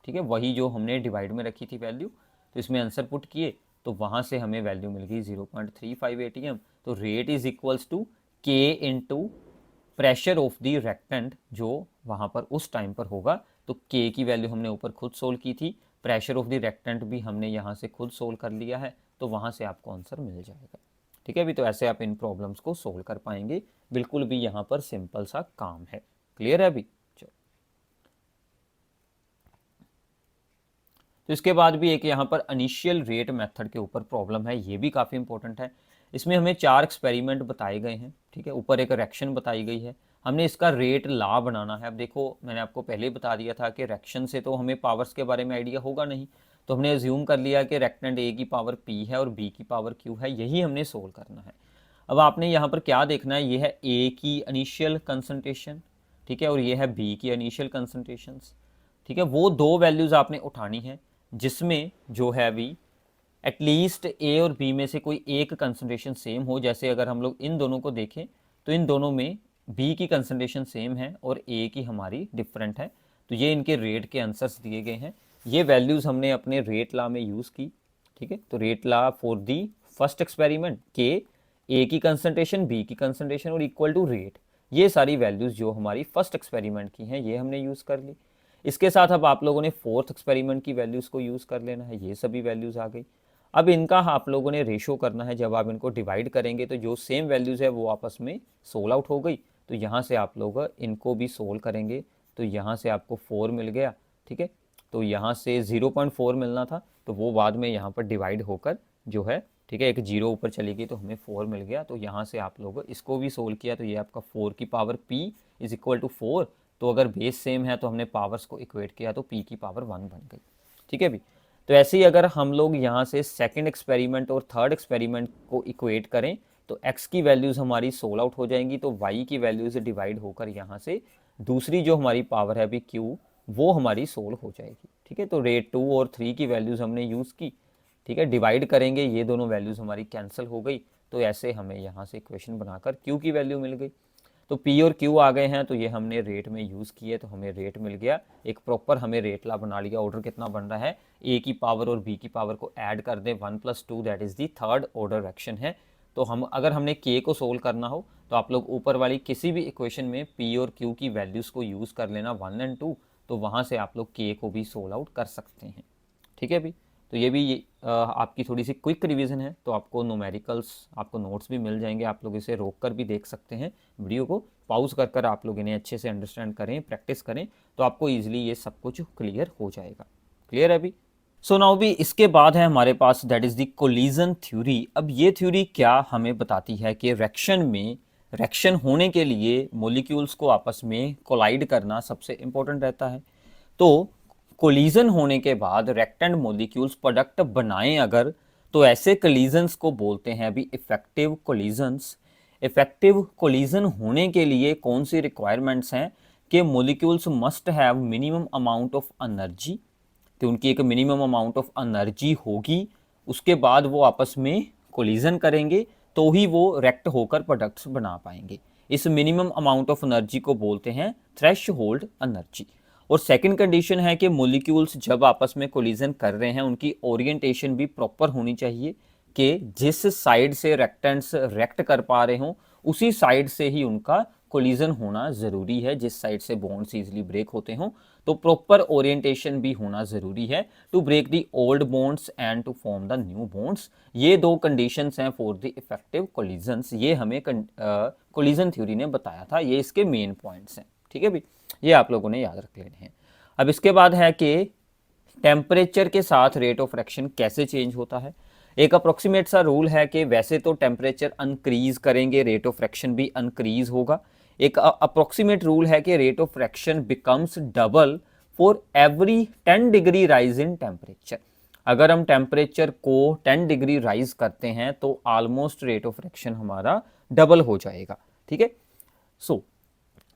ठीक है। वही जो हमने डिवाइड में रखी थी वैल्यू, तो इसमें आंसर पुट किए तो वहाँ से हमें वैल्यू मिल गई 0.35 ATM। तो rate is equals to K into pressure of the reactant जो वहाँ पर उस टाइम पर होगा। तो के की वैल्यू हमने ऊपर खुद सोल्व की थी, प्रेशर ऑफ द रेक्टेंट भी हमने यहाँ से खुद सोल्व कर लिया है, तो वहाँ से आपको आंसर मिल जाएगा। ठीक है भी, तो ऐसे आप इन प्रॉब्लम्स को सोल्व कर पाएंगे। बिल्कुल भी यहाँ पर सिंपल सा काम है। क्लियर है अभी? चलो, तो इसके बाद भी एक यहाँ पर इनिशियल रेट मेथड के ऊपर प्रॉब्लम है, ये भी काफ़ी इंपॉर्टेंट है। इसमें हमें 4 एक्सपेरिमेंट बताए गए हैं, ठीक है। ऊपर एक रिएक्शन बताई गई है, हमने इसका रेट ला बनाना है। अब देखो, मैंने आपको पहले ही बता दिया था कि रिएक्शन से तो हमें पावर्स के बारे में आइडिया होगा नहीं, तो हमने अज्यूम कर लिया कि रेक्टेंट ए की पावर पी है और बी की पावर क्यू है, यही हमने सोल्व करना है। अब आपने यहाँ पर क्या देखना है, ये है ए की इनिशियल कंसंट्रेशन, ठीक है, और ये है बी की इनिशियल कंसंट्रेशंस, ठीक है। वो दो वैल्यूज़ आपने उठानी है जिसमें जो है अभी एटलीस्ट ए और बी में से कोई एक कंसंट्रेशन सेम हो। जैसे अगर हम लोग इन दोनों को देखें तो इन दोनों में बी की कंसंट्रेशन सेम है और ए की हमारी डिफरेंट है, तो ये इनके रेट के आंसर्स दिए गए हैं। ये वैल्यूज़ हमने अपने रेट लॉ में यूज़ की, ठीक है। तो rate law for the first experiment के ए की कंसंट्रेशन, बी की कंसंट्रेशन और इक्वल टू रेट, ये सारी वैल्यूज़ जो हमारी फर्स्ट एक्सपेरिमेंट की हैं ये हमने यूज़ कर ली। इसके साथ अब आप लोगों ने फोर्थ एक्सपेरिमेंट की वैल्यूज़ को यूज़ कर लेना है, ये सभी वैल्यूज़ आ गई। अब इनका आप लोगों ने रेशो करना है, जब आप इनको डिवाइड करेंगे तो जो सेम वैल्यूज़ है वो आपस में सोल आउट हो गई, तो यहाँ से आप लोग इनको भी सोल्व करेंगे, तो यहाँ से आपको 4 मिल गया, ठीक है। तो यहाँ से 0.4 मिलना था, तो वो बाद में यहाँ पर डिवाइड होकर जो है, ठीक है, एक जीरो ऊपर चली गई तो हमें 4 मिल गया। तो यहाँ से आप लोग इसको भी सोल्व किया, तो ये आपका 4 की power p is equal to 4। तो अगर बेस सेम है तो हमने पावर्स को इक्वेट किया तो p की पावर 1 बन गई, ठीक है भी। तो ऐसे ही अगर हम लोग यहाँ से सेकंड एक्सपेरिमेंट और थर्ड एक्सपेरिमेंट को इक्वेट करें तो x की वैल्यूज़ हमारी सोल आउट हो जाएंगी, तो y की वैल्यूज़ डिवाइड होकर यहाँ से दूसरी जो हमारी पावर है अभी q, वो हमारी सोल्व हो जाएगी, ठीक है। तो रेट 2 और 3 की वैल्यूज़ हमने यूज़ की, ठीक है। डिवाइड करेंगे, ये दोनों वैल्यूज़ हमारी कैंसिल हो गई, तो ऐसे हमें यहाँ से इक्वेशन बनाकर q की वैल्यू मिल गई। तो p और q आ गए हैं, तो ये हमने रेट में यूज़ किए, तो हमें रेट मिल गया। एक प्रॉपर हमें रेट ला बना लिया। ऑर्डर कितना बन रहा है, a की पावर और b की पावर को ऐड कर दें, 1 + 2 that is the third order reaction है। तो हम अगर हमने k को सोल्व करना हो तो आप लोग ऊपर वाली किसी भी इक्वेशन में p और q की वैल्यूज़ को यूज़ कर लेना 1 और 2, तो वहाँ से आप लोग k को भी सोल्व आउट कर सकते हैं, ठीक है भी। तो ये भी आपकी थोड़ी सी क्विक रिवीजन है, तो आपको न्यूमेरिकल्स, आपको नोट्स भी मिल जाएंगे, आप लोग इसे रोक कर भी देख सकते हैं, वीडियो को पॉज कर कर आप लोग इन्हें अच्छे से अंडरस्टैंड करें, प्रैक्टिस करें, तो आपको ईजिली ये सब कुछ क्लियर हो जाएगा। क्लियर है अभी? सो नाउ भी इसके बाद है हमारे पास that is the collision theory. अब ये थ्योरी क्या हमें बताती है कि रिएक्शन होने के लिए मॉलिक्यूल्स को आपस में कोलाइड करना सबसे इंपॉर्टेंट रहता है। तो कोलिजन होने के बाद रेक्टेंट मॉलिक्यूल्स प्रोडक्ट बनाएं अगर, तो ऐसे कोलिजन्स को बोलते हैं अभी इफेक्टिव कोलिजन्स। इफेक्टिव कोलिजन होने के लिए कौन सी रिक्वायरमेंट्स हैं कि molecules must have minimum amount of energy, कि उनकी एक मिनिमम अमाउंट ऑफ एनर्जी होगी, उसके बाद वो आपस में कोलिजन करेंगे तो ही वो रेक्ट होकर प्रोडक्ट्स बना पाएंगे। इस मिनिमम अमाउंट ऑफ एनर्जी को बोलते हैं थ्रेशहोल्ड एनर्जी। और सेकंड कंडीशन है कि मॉलिक्यूल्स जब आपस में कोलिजन कर रहे हैं उनकी ओरिएंटेशन भी प्रॉपर होनी चाहिए, कि जिस साइड से रेक्टेंट्स रेक्ट कर पा रहे हों उसी साइड से ही उनका कोलिजन होना ज़रूरी है, जिस साइड से बॉन्ड्स इजीली ब्रेक होते हों। तो प्रॉपर ओरिएंटेशन भी होना ज़रूरी है to break the old bonds and to form the new bonds. ये दो कंडीशंस हैं फॉर द इफेक्टिव कोलिजन्स, ये हमें कोलिजन थ्योरी ने बताया था, ये इसके मेन पॉइंट्स हैं, ठीक है भी, ये आप लोगों ने याद रख लेने हैं। अब इसके बाद है कि टेम्परेचर के साथ रेट ऑफ फ्रैक्शन कैसे चेंज होता है। एक अप्रोक्सीमेट सा रूल है कि वैसे तो टेम्परेचर इंक्रीज करेंगे, रेट ऑफ फ्रैक्शन भी इंक्रीज होगा। एक अप्रोक्सीमेट रूल है कि rate of fraction becomes double for every 10 degree rise in temperature. अगर हम टेम्परेचर को 10 डिग्री राइज करते हैं तो ऑलमोस्ट रेट ऑफ फ्रैक्शन हमारा डबल हो जाएगा, ठीक है। सो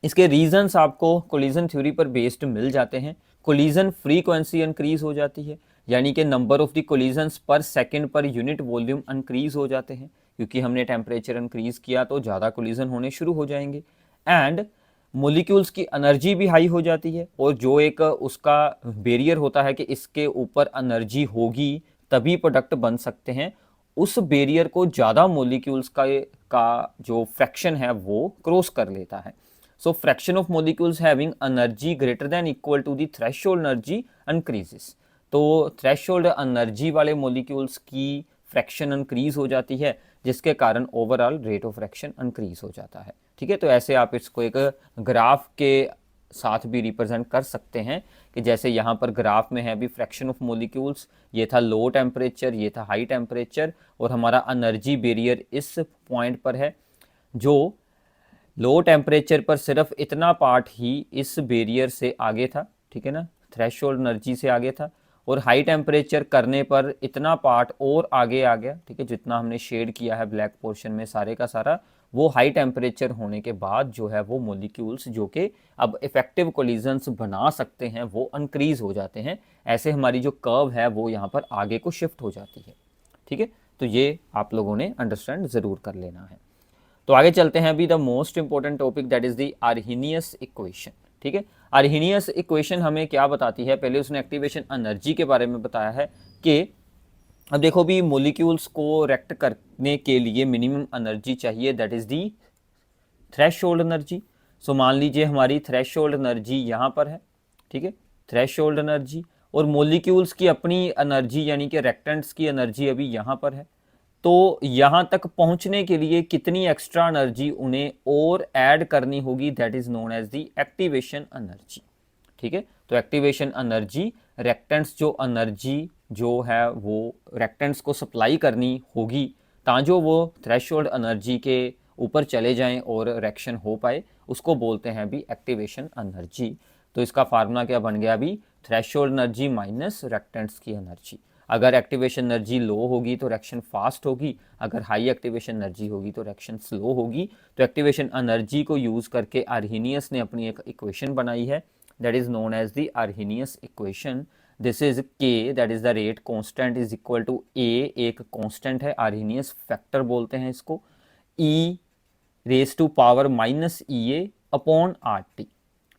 इसके रीजंस आपको कोलिजन थ्योरी पर बेस्ड मिल जाते हैं। कोलिजन फ्रीक्वेंसी इंक्रीज हो जाती है, यानी कि नंबर ऑफ द कोलिजन्स पर second per unit volume increase हो जाते हैं, क्योंकि हमने टेम्परेचर इंक्रीज किया तो ज़्यादा कोलिजन होने शुरू हो जाएंगे। एंड मोलिक्यूल्स की एनर्जी भी हाई हो जाती है, और जो एक उसका बैरियर होता है कि इसके ऊपर एनर्जी होगी तभी प्रोडक्ट बन सकते हैं, उस बैरियर को ज़्यादा मोलिक्यूल्स का जो फ्रैक्शन है वो क्रॉस कर लेता है। So fraction of molecules having energy greater than equal to the threshold energy increases। तो threshold energy वाले molecules की फ्रैक्शन इंक्रीज हो जाती है, जिसके कारण overall rate of fraction increase हो जाता है, ठीक है। तो ऐसे आप इसको एक ग्राफ के साथ भी रिप्रेजेंट कर सकते हैं कि जैसे यहाँ पर ग्राफ में है अभी फ्रैक्शन ऑफ मोलिक्यूल्स, ये था लो टेम्परेचर, ये था हाई टेम्परेचर, और हमारा एनर्जी बैरियर इस पॉइंट पर है। जो लो टेम्परेचर पर सिर्फ इतना पार्ट ही इस बैरियर से आगे था, ठीक है ना, थ्रेशोल्ड एनर्जी से आगे था, और हाई टेम्परेचर करने पर इतना पार्ट और आगे आ गया, ठीक है। जितना हमने शेड किया है ब्लैक पोर्शन में सारे का सारा, वो हाई टेम्परेचर होने के बाद जो है वो मोलिक्यूल्स जो कि अब इफेक्टिव कोलिजन्स बना सकते हैं वो इंक्रीज हो जाते हैं। ऐसे हमारी जो कर्व है वो यहाँ पर आगे को शिफ्ट हो जाती है, ठीक है। तो ये आप लोगों ने अंडरस्टैंड ज़रूर कर लेना है। तो आगे चलते हैं अभी the most important topic, that is the Arrhenius equation, ठीक है। आर्हेनियस इक्वेशन हमें क्या बताती है, पहले उसने एक्टिवेशन एनर्जी के बारे में बताया है कि अब देखो भी मोलिक्यूल्स को रेक्ट करने के लिए मिनिमम एनर्जी चाहिए, that is the threshold energy. So मान लीजिए हमारी थ्रेशोल्ड एनर्जी यहाँ पर है, ठीक है, थ्रेशोल्ड एनर्जी, और मोलिक्यूल्स की अपनी एनर्जी यानी कि रेक्टेंट्स की एनर्जी अभी यहाँ पर है। तो यहां तक पहुंचने के लिए कितनी एक्स्ट्रा एनर्जी उन्हें और ऐड करनी होगी, that is known as the activation energy, ठीक है। तो एक्टिवेशन एनर्जी, रेक्टेंट्स जो एनर्जी जो है वो रेक्टेंट्स को सप्लाई करनी होगी ताजो वो थ्रेशोल्ड एनर्जी के ऊपर चले जाएं और रिएक्शन हो पाए, उसको बोलते हैं अभी एक्टिवेशन एनर्जी। तो इसका फार्मूला क्या बन गया अभी, थ्रेशोल्ड एनर्जी माइनस रेक्टेंट्स की एनर्जी। अगर एक्टिवेशन एनर्जी लो होगी तो रिएक्शन फास्ट होगी, अगर हाई एक्टिवेशन एनर्जी होगी तो रिएक्शन स्लो होगी। तो एक्टिवेशन एनर्जी को यूज़ करके आर्हेनियस ने अपनी एक इक्वेशन बनाई है, that is known as the Arrhenius equation. This is k, that is the rate constant is equal to A, एक कांस्टेंट है, आर्हेनियस फैक्टर बोलते हैं इसको, e raise to power minus E A upon R T,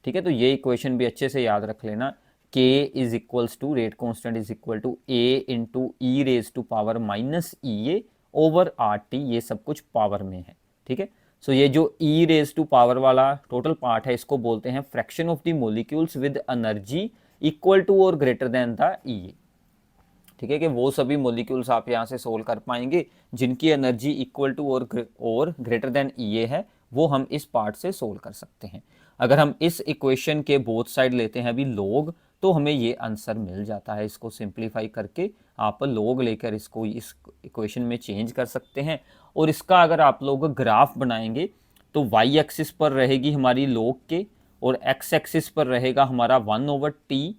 ठीक है। तो ये equation भी अच्छे से याद रख लेना, k is equals to rate constant is equal to a into E raise to power minus E A over R T, ये सब कुछ पावर में है, ठीक है। सो ये जो ई रेज टू पावर वाला टोटल पार्ट है इसको बोलते हैं fraction of the molecules with energy equal to और greater than the E A, ठीक है। कि वो सभी मोलिक्यूल्स आप यहाँ से सोल्व कर पाएंगे जिनकी एनर्जी इक्वल टू और ग्रेटर देन ई ए है, वो हम इस पार्ट से सोल्व कर सकते हैं। अगर हम इस इक्वेशन के बोथ साइड लेते हैं अभी लॉग, तो हमें ये आंसर मिल जाता है। इसको सिंप्लीफाई करके आप लॉग लेकर इसको इस इक्वेशन में चेंज कर सकते हैं, और इसका अगर आप लोग ग्राफ बनाएंगे तो वाई एक्सिस पर रहेगी हमारी लॉग के, और एक्स एक्सिस पर रहेगा हमारा 1/t,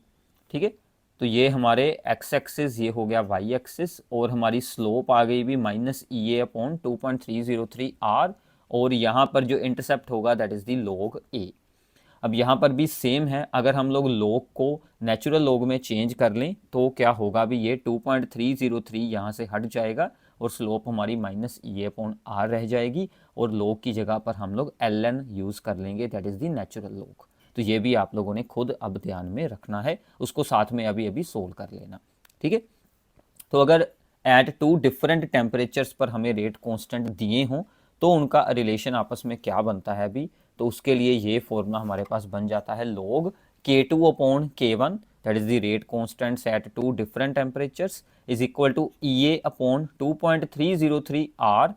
ठीक है। तो ये हमारे एक्स एक्सिस ये हो गया वाई एक्सिस, और हमारी स्लोप आ गई भी minus E A upon 2.303 R, और यहाँ पर जो इंटरसेप्ट होगा that is the log A. अब यहाँ पर भी सेम है, अगर हम लोग लॉग को नेचुरल लॉग में चेंज कर लें तो क्या होगा भी, ये 2.303 यहाँ से हट जाएगा और स्लोप हमारी माइनस ई अपॉन आर रह जाएगी, और लॉग की जगह पर हम लोग एल एन यूज़ कर लेंगे, that is the natural log. तो ये भी आप लोगों ने खुद अब ध्यान में रखना है, उसको साथ में अभी अभी सोल्व कर लेना, ठीक है। तो अगर एट टू डिफरेंट टेम्परेचर्स पर हमें रेट कांस्टेंट दिए हों तो उनका रिलेशन आपस में क्या बनता है अभी, तो उसके लिए ये फॉर्मूला हमारे पास बन जाता है log K2 upon K1, that is the rate constants at two different temperatures is equal to EA upon 2.303 R,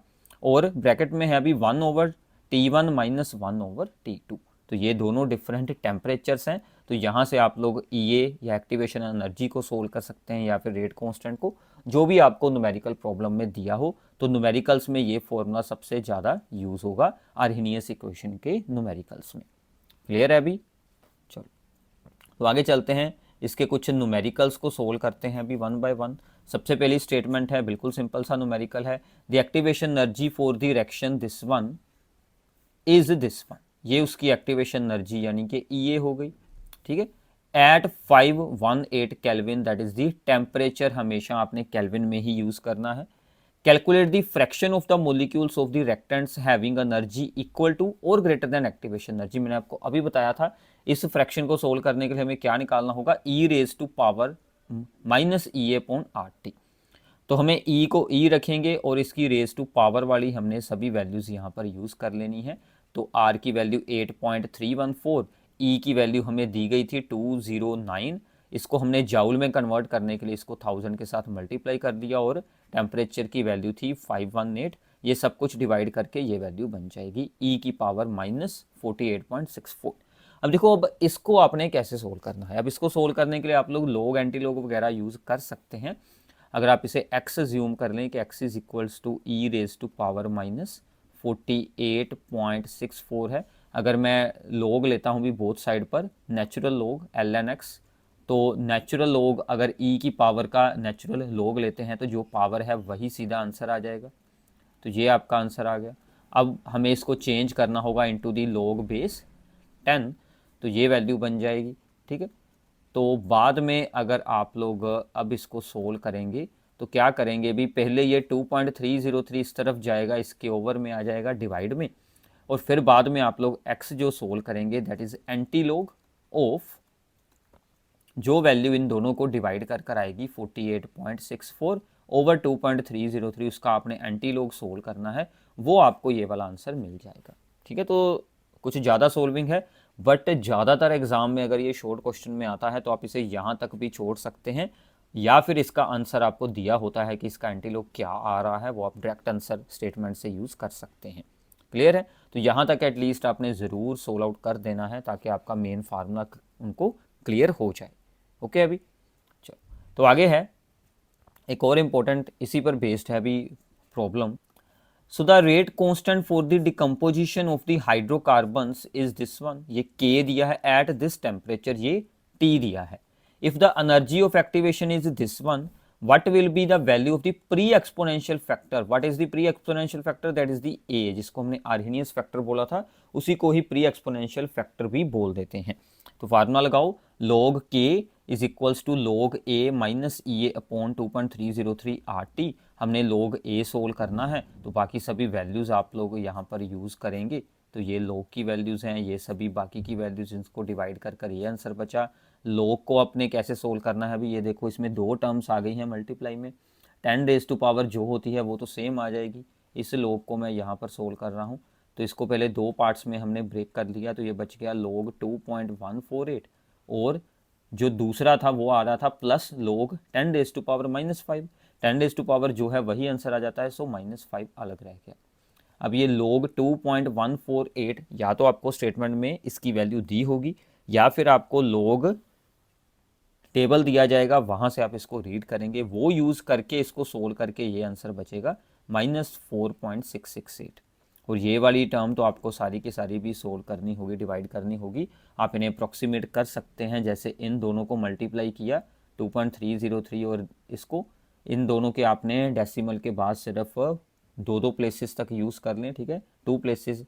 और ब्रैकेट में है अभी 1/T1 माइनस 1/T2। तो ये दोनों डिफरेंट टेम्परेचर्स हैं। तो यहाँ से आप लोग EA या एक्टिवेशन एनर्जी को सोल्व कर सकते हैं या फिर रेट कांस्टेंट को, जो भी आपको न्यूमेरिकल प्रॉब्लम में दिया हो। तो न्यूमेरिकल्स में ये फॉर्मूला सबसे ज़्यादा यूज़ होगा आर्हेनियस इक्वेशन के न्यूमेरिकल्स में। क्लियर है अभी? चलो तो आगे चलते हैं, इसके कुछ न्यूमेरिकल्स को सोल्व करते हैं अभी वन बाय वन। सबसे पहली स्टेटमेंट है, बिल्कुल सिंपल सा न्यूमेरिकल है, the activation energy for the reaction this one is this one. ये उसकी एक्टिवेशन एनर्जी यानी कि EA हो गई, ठीक है, at 518 kelvin, that is the temperature, हमेशा आपने केल्विन में ही यूज करना है। Calculate the fraction of the molecules of the reactants having energy equal to और ग्रेटर देन एक्टिवेशन एनर्जी। मैंने आपको अभी बताया था इस फ्रैक्शन को सोल्व करने के लिए हमें क्या निकालना होगा, E raise to power minus EA upon RT। तो हमें E को E रखेंगे और इसकी रेज टू पावर वाली हमने सभी वैल्यूज यहाँ पर यूज कर लेनी है। तो R की वैल्यू 8.314, E की वैल्यू हमें दी गई थी 209, इसको हमने जाउल में कन्वर्ट करने के लिए इसको 1000 के साथ मल्टीप्लाई कर दिया और टेम्परेचर की वैल्यू थी 518। ये सब कुछ डिवाइड करके ये वैल्यू बन जाएगी E की पावर माइनस 48.64। अब देखो, अब इसको आपने कैसे सोल्व करना है। अब इसको सोल्व करने के लिए आप लोग लोग एंटी लोग वगैरह यूज कर सकते हैं। अगर आप इसे x ज्यूम कर लें कि x is equals to E raise to power minus 48.64 है। अगर मैं लोग लेता हूँ भी बोथ साइड पर, नेचुरल लोग ln x, तो नेचुरल लोग अगर E की पावर का नेचुरल लोग लेते हैं तो जो पावर है वही सीधा आंसर आ जाएगा। तो ये आपका आंसर आ गया। अब हमें इसको चेंज करना होगा इनटू दी लोग बेस 10, तो ये वैल्यू बन जाएगी, ठीक है। तो बाद में अगर आप लोग अब इसको सोल्व करेंगे तो क्या करेंगे भी, पहले ये 2.303 इस तरफ जाएगा, इसके ओवर में आ जाएगा डिवाइड में, और फिर बाद में आप लोग x जो सोल्व करेंगे दैट इज एंटी लोग ऑफ जो वैल्यू इन दोनों को डिवाइड कर कर आएगी 48.64 ओवर 2.303, उसका आपने एंटी लोग सोल्व करना है, वो आपको ये वाला आंसर मिल जाएगा, ठीक है। तो कुछ ज़्यादा सोल्विंग है, बट ज़्यादातर एग्जाम में अगर ये शॉर्ट क्वेश्चन में आता है तो आप इसे यहाँ तक भी छोड़ सकते हैं, या फिर इसका आंसर आपको दिया होता है कि इसका एंटीलोग क्या आ रहा है, वो आप डायरेक्ट आंसर स्टेटमेंट से यूज़ कर सकते हैं। क्लियर है? तो यहाँ तक एटलीस्ट आपने ज़रूर सोल्व आउट कर देना है ताकि आपका मेन फार्मूला उनको क्लियर हो जाए। ओके अभी चलो, तो आगे है एक और इम्पोर्टेंट, इसी पर बेस्ड है अभी problem. So the rate constant for the decomposition of the hydrocarbons is this one. ये K दिया है एट दिस टेम्परेचर, ये T दिया है। If the energy of activation is this one, what will be the value of the pre-exponential factor? What is the pre-exponential factor? That is the A, जिसको हमने Arrhenius factor बोला था उसी को ही pre-exponential factor भी बोल देते हैं। तो फार्मूला लगाओ, log K is equals to log A minus EA upon 2.303 RT। हमने log A सोल्व करना है तो बाकी सभी वैल्यूज आप लोग यहाँ पर यूज करेंगे। तो ये log की वैल्यूज हैं, ये सभी बाकी की वैल्यूज, इनको डिवाइड कर कर ये आंसर बचा। log को अपने कैसे सोल्व करना है अभी, ये देखो इसमें दो टर्म्स आ गई हैं मल्टीप्लाई में, 10 रेज टू पावर जो होती है वो तो सेम आ जाएगी। इस log को मैं यहाँ पर सोल्व कर रहा हूँ, तो इसको पहले दो पार्ट्स में हमने ब्रेक कर लिया, तो ये बच गया log 2.148, और जो दूसरा था वो आ रहा था plus log 10 raise to power minus 5। 10 raise to power जो है वही आंसर आ जाता है, सो -5 अलग रह गया। अब ये log 2.148 या तो आपको स्टेटमेंट में इसकी वैल्यू दी होगी या फिर आपको log टेबल दिया जाएगा, वहाँ से आप इसको रीड करेंगे, वो यूज़ करके इसको सोल्व करके ये आंसर बचेगा -4.668। और ये वाली टर्म तो आपको सारी की सारी भी सोल्व करनी होगी, डिवाइड करनी होगी। आप इन्हें अप्रॉक्सीमेट कर सकते हैं, जैसे इन दोनों को मल्टीप्लाई किया 2.303 और इसको, इन दोनों के आपने डेसिमल के बाद सिर्फ दो प्लेसेस तक यूज़ कर लें, ठीक है, 2 प्लेसेस,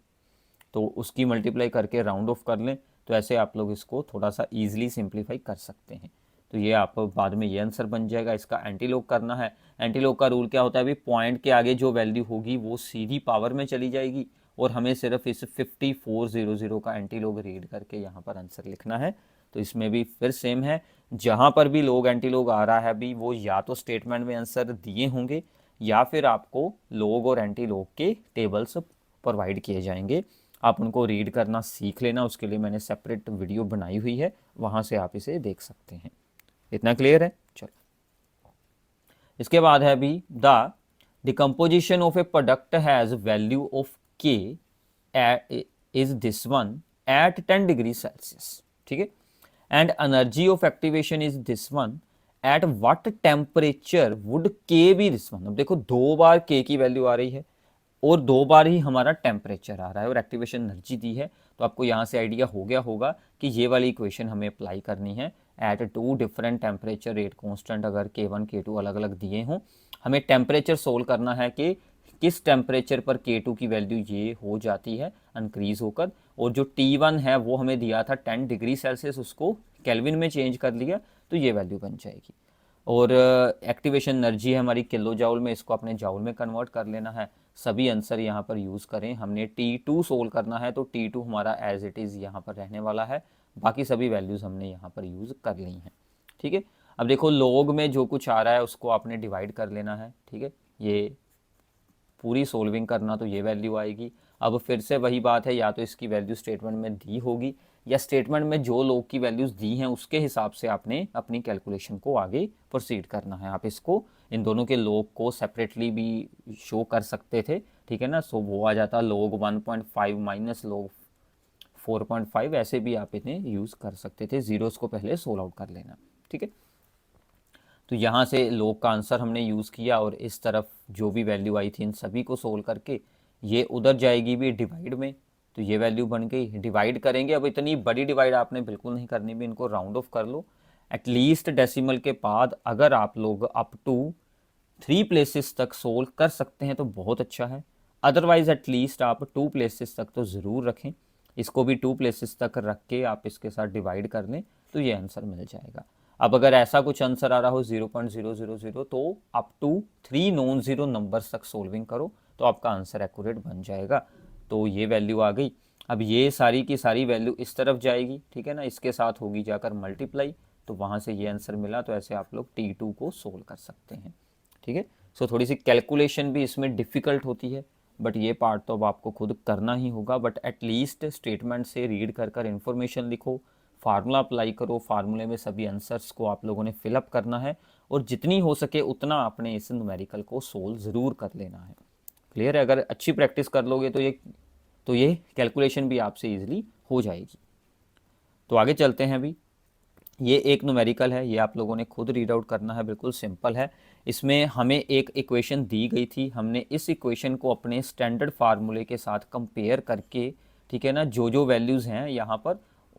तो उसकी मल्टीप्लाई करके राउंड ऑफ कर लें। तो ऐसे आप लोग इसको थोड़ा सा ईजिली सिंप्लीफाई कर सकते हैं। तो ये आप बाद में ये आंसर बन जाएगा। इसका एंटीलॉग करना है। एंटीलॉग का रूल क्या होता है, अभी पॉइंट के आगे जो वैल्यू होगी वो सीधी पावर में चली जाएगी, और हमें सिर्फ इस 5400 का एंटीलॉग रीड करके यहाँ पर आंसर लिखना है। तो इसमें भी फिर सेम है, जहाँ पर भी लोग एंटीलॉग आ रहा है अभी, वो या तो स्टेटमेंट में आंसर दिए होंगे या फिर आपको लोग और एंटीलॉग के टेबल्स प्रोवाइड किए जाएंगे। आप उनको रीड करना सीख लेना, उसके लिए मैंने सेपरेट वीडियो बनाई हुई है, वहाँ से आप इसे देख सकते हैं। इतना क्लियर है? चलो, इसके बाद है अभी the decomposition of A product has value of K is this one at 10 degree Celsius, ठीक है। And energy of activation is this one, at what temperature would K be this one. अब देखो 2 बार के की वैल्यू आ रही है और 2 बार ही हमारा टेम्परेचर आ रहा है और एक्टिवेशन एनर्जी दी है, तो आपको यहाँ से आइडिया हो गया होगा कि ये वाली इक्वेशन हमें अप्लाई करनी है at 2 different temperature rate constant. अगर K1 K2 अलग अलग दिए हों, हमें टेम्परेचर सोल्व करना है कि किस टेम्परेचर पर K2 की वैल्यू ये हो जाती है इंक्रीज होकर, और जो T1 है वो हमें दिया था 10 डिग्री सेल्सियस, उसको केल्विन में चेंज कर लिया तो ये वैल्यू बन जाएगी। और एक्टिवेशन एनर्जी है हमारी किलो जाउल में, इसको अपने जाउल में कन्वर्ट कर लेना है। सभी आंसर यहाँ पर यूज़ करें। हमने T2 सोल्व करना है तो T2 हमारा एज इट इज़ यहाँ पर रहने वाला है, बाकी सभी वैल्यूज़ हमने यहाँ पर यूज़ कर ली हैं, ठीक है। अब देखो लॉग में जो कुछ आ रहा है उसको आपने डिवाइड कर लेना है, ठीक है। ये पूरी सोल्विंग करना तो ये वैल्यू आएगी। अब फिर से वही बात है, या तो इसकी वैल्यू स्टेटमेंट में दी होगी या स्टेटमेंट में जो लॉग की वैल्यूज़ दी हैं उसके हिसाब से आपने अपनी कैलकुलेशन को आगे प्रोसीड करना है। आप इसको इन दोनों के लॉग को सेपरेटली भी शो कर सकते थे, ठीक है ना। सो वो आ जाता log 1.5 माइनस log 4.5, ऐसे भी आप इन्हें यूज़ कर सकते थे। जीरोस को पहले सोल्व आउट कर लेना, ठीक है। तो यहाँ से log का आंसर हमने यूज़ किया और इस तरफ जो भी वैल्यू आई थी इन सभी को सोल्व करके ये उधर जाएगी भी डिवाइड में, तो ये वैल्यू बन गई। डिवाइड करेंगे, अब इतनी बड़ी डिवाइड आपने बिल्कुल नहीं करनी भी, इनको राउंड ऑफ कर लो। एटलीस्ट डेसिमल के बाद अगर आप लोग अप टू 3 प्लेसेस तक सोल्व कर सकते हैं तो बहुत अच्छा है, अदरवाइज एटलीस्ट आप 2 प्लेसेस तक तो ज़रूर रखें। इसको भी 2 प्लेसेस तक रख के आप इसके साथ डिवाइड कर लें तो ये आंसर मिल जाएगा। अब अगर ऐसा कुछ आंसर आ रहा हो 0.000 तो up to 3 non zero numbers तक सोल्विंग करो तो आपका आंसर एक्यूरेट बन जाएगा। तो ये वैल्यू आ गई। अब ये सारी की सारी वैल्यू इस तरफ जाएगी, ठीक है ना, इसके साथ होगी जाकर मल्टीप्लाई, तो वहाँ से ये आंसर मिला। तो ऐसे आप लोग T2 को सोल्व कर सकते हैं, ठीक है। सो थोड़ी सी कैलकुलेशन भी इसमें डिफ़िकल्ट होती है, बट ये पार्ट तो अब आपको खुद करना ही होगा। बट एटलीस्ट स्टेटमेंट से रीड कर कर इन्फॉर्मेशन लिखो, फार्मूला अप्लाई करो, फार्मूले में सभी आंसर्स को आप लोगों ने फिलअप करना है और जितनी हो सके उतना आपने इस न्यूमेरिकल को सोल्व ज़रूर कर लेना है। क्लियर है? अगर अच्छी प्रैक्टिस कर लोगे तो ये कैलकुलेशन भी आपसे ईजिली हो जाएगी। तो आगे चलते हैं। अभी ये एक न्यूमेरिकल है, ये आप लोगों ने खुद रीड आउट करना है, बिल्कुल सिंपल है। इसमें हमें एक इक्वेशन दी गई थी, हमने इस इक्वेशन को अपने स्टैंडर्ड फार्मूले के साथ कंपेयर करके, ठीक है ना, जो जो वैल्यूज़ हैं यहाँ पर,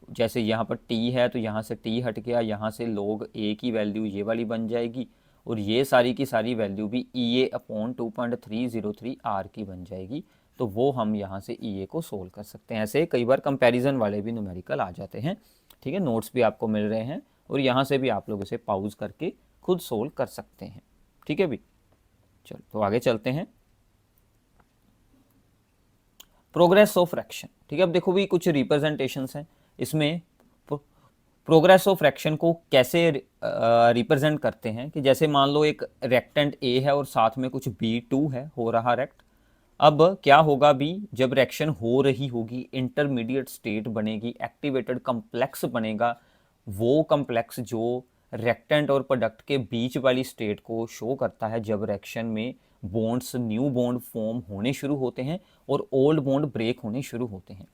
जैसे यहाँ पर t है तो यहाँ से t हट गया, यहाँ से log a की वैल्यू ये वाली बन जाएगी और ये सारी की सारी वैल्यू भी EA/2.303 r की बन जाएगी। तो वो हम यहाँ से EA को सोल्व कर सकते हैं। ऐसे कई बार कंपैरिजन वाले भी न्यूमेरिकल आ जाते हैं, ठीक है। नोट्स भी आपको मिल रहे हैं और यहाँ से भी आप लोग इसे पाउज करके खुद सोल्व कर सकते हैं, ठीक है भी। चलो तो आगे चलते हैं। प्रोग्रेस ऑफ फ्रैक्शन, ठीक है। अब देखो भी कुछ रिप्रेजेंटेशंस हैं इसमें। प्रोग्रेस ऑफ फ्रैक्शन को कैसे रिप्रेजेंट करते हैं कि जैसे मान लो एक रेक्टेंट ए है और साथ में कुछ B2 है, हो रहा रेक्ट। अब क्या होगा भी, जब रिएक्शन हो रही होगी इंटरमीडिएट स्टेट बनेगी, एक्टिवेटेड कम्प्लेक्स बनेगा। वो कम्प्लेक्स जो रेक्टेंट और प्रोडक्ट के बीच वाली स्टेट को शो करता है जब रिएक्शन में बॉन्ड्स, न्यू बॉन्ड फॉर्म होने शुरू होते हैं और ओल्ड बॉन्ड ब्रेक होने शुरू होते हैं।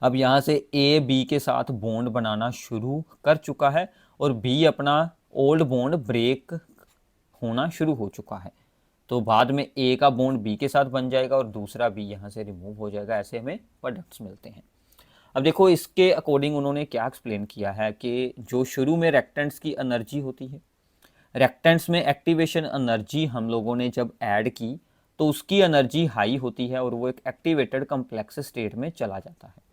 अब यहाँ से ए बी के साथ बॉन्ड बनाना शुरू कर चुका है और बी अपना ओल्ड बॉन्ड ब्रेक होना शुरू हो चुका है। तो बाद में ए का बॉन्ड बी के साथ बन जाएगा और दूसरा बी यहाँ से रिमूव हो जाएगा। ऐसे हमें प्रोडक्ट्स मिलते हैं। अब देखो इसके अकॉर्डिंग उन्होंने क्या एक्सप्लेन किया है कि जो शुरू में रेक्टेंट्स की एनर्जी होती है, रेक्टेंट्स में एक्टिवेशन एनर्जी हम लोगों ने जब ऐड की तो उसकी एनर्जी हाई होती है और वो एक एक्टिवेटेड कम्प्लेक्स स्टेट में चला जाता है।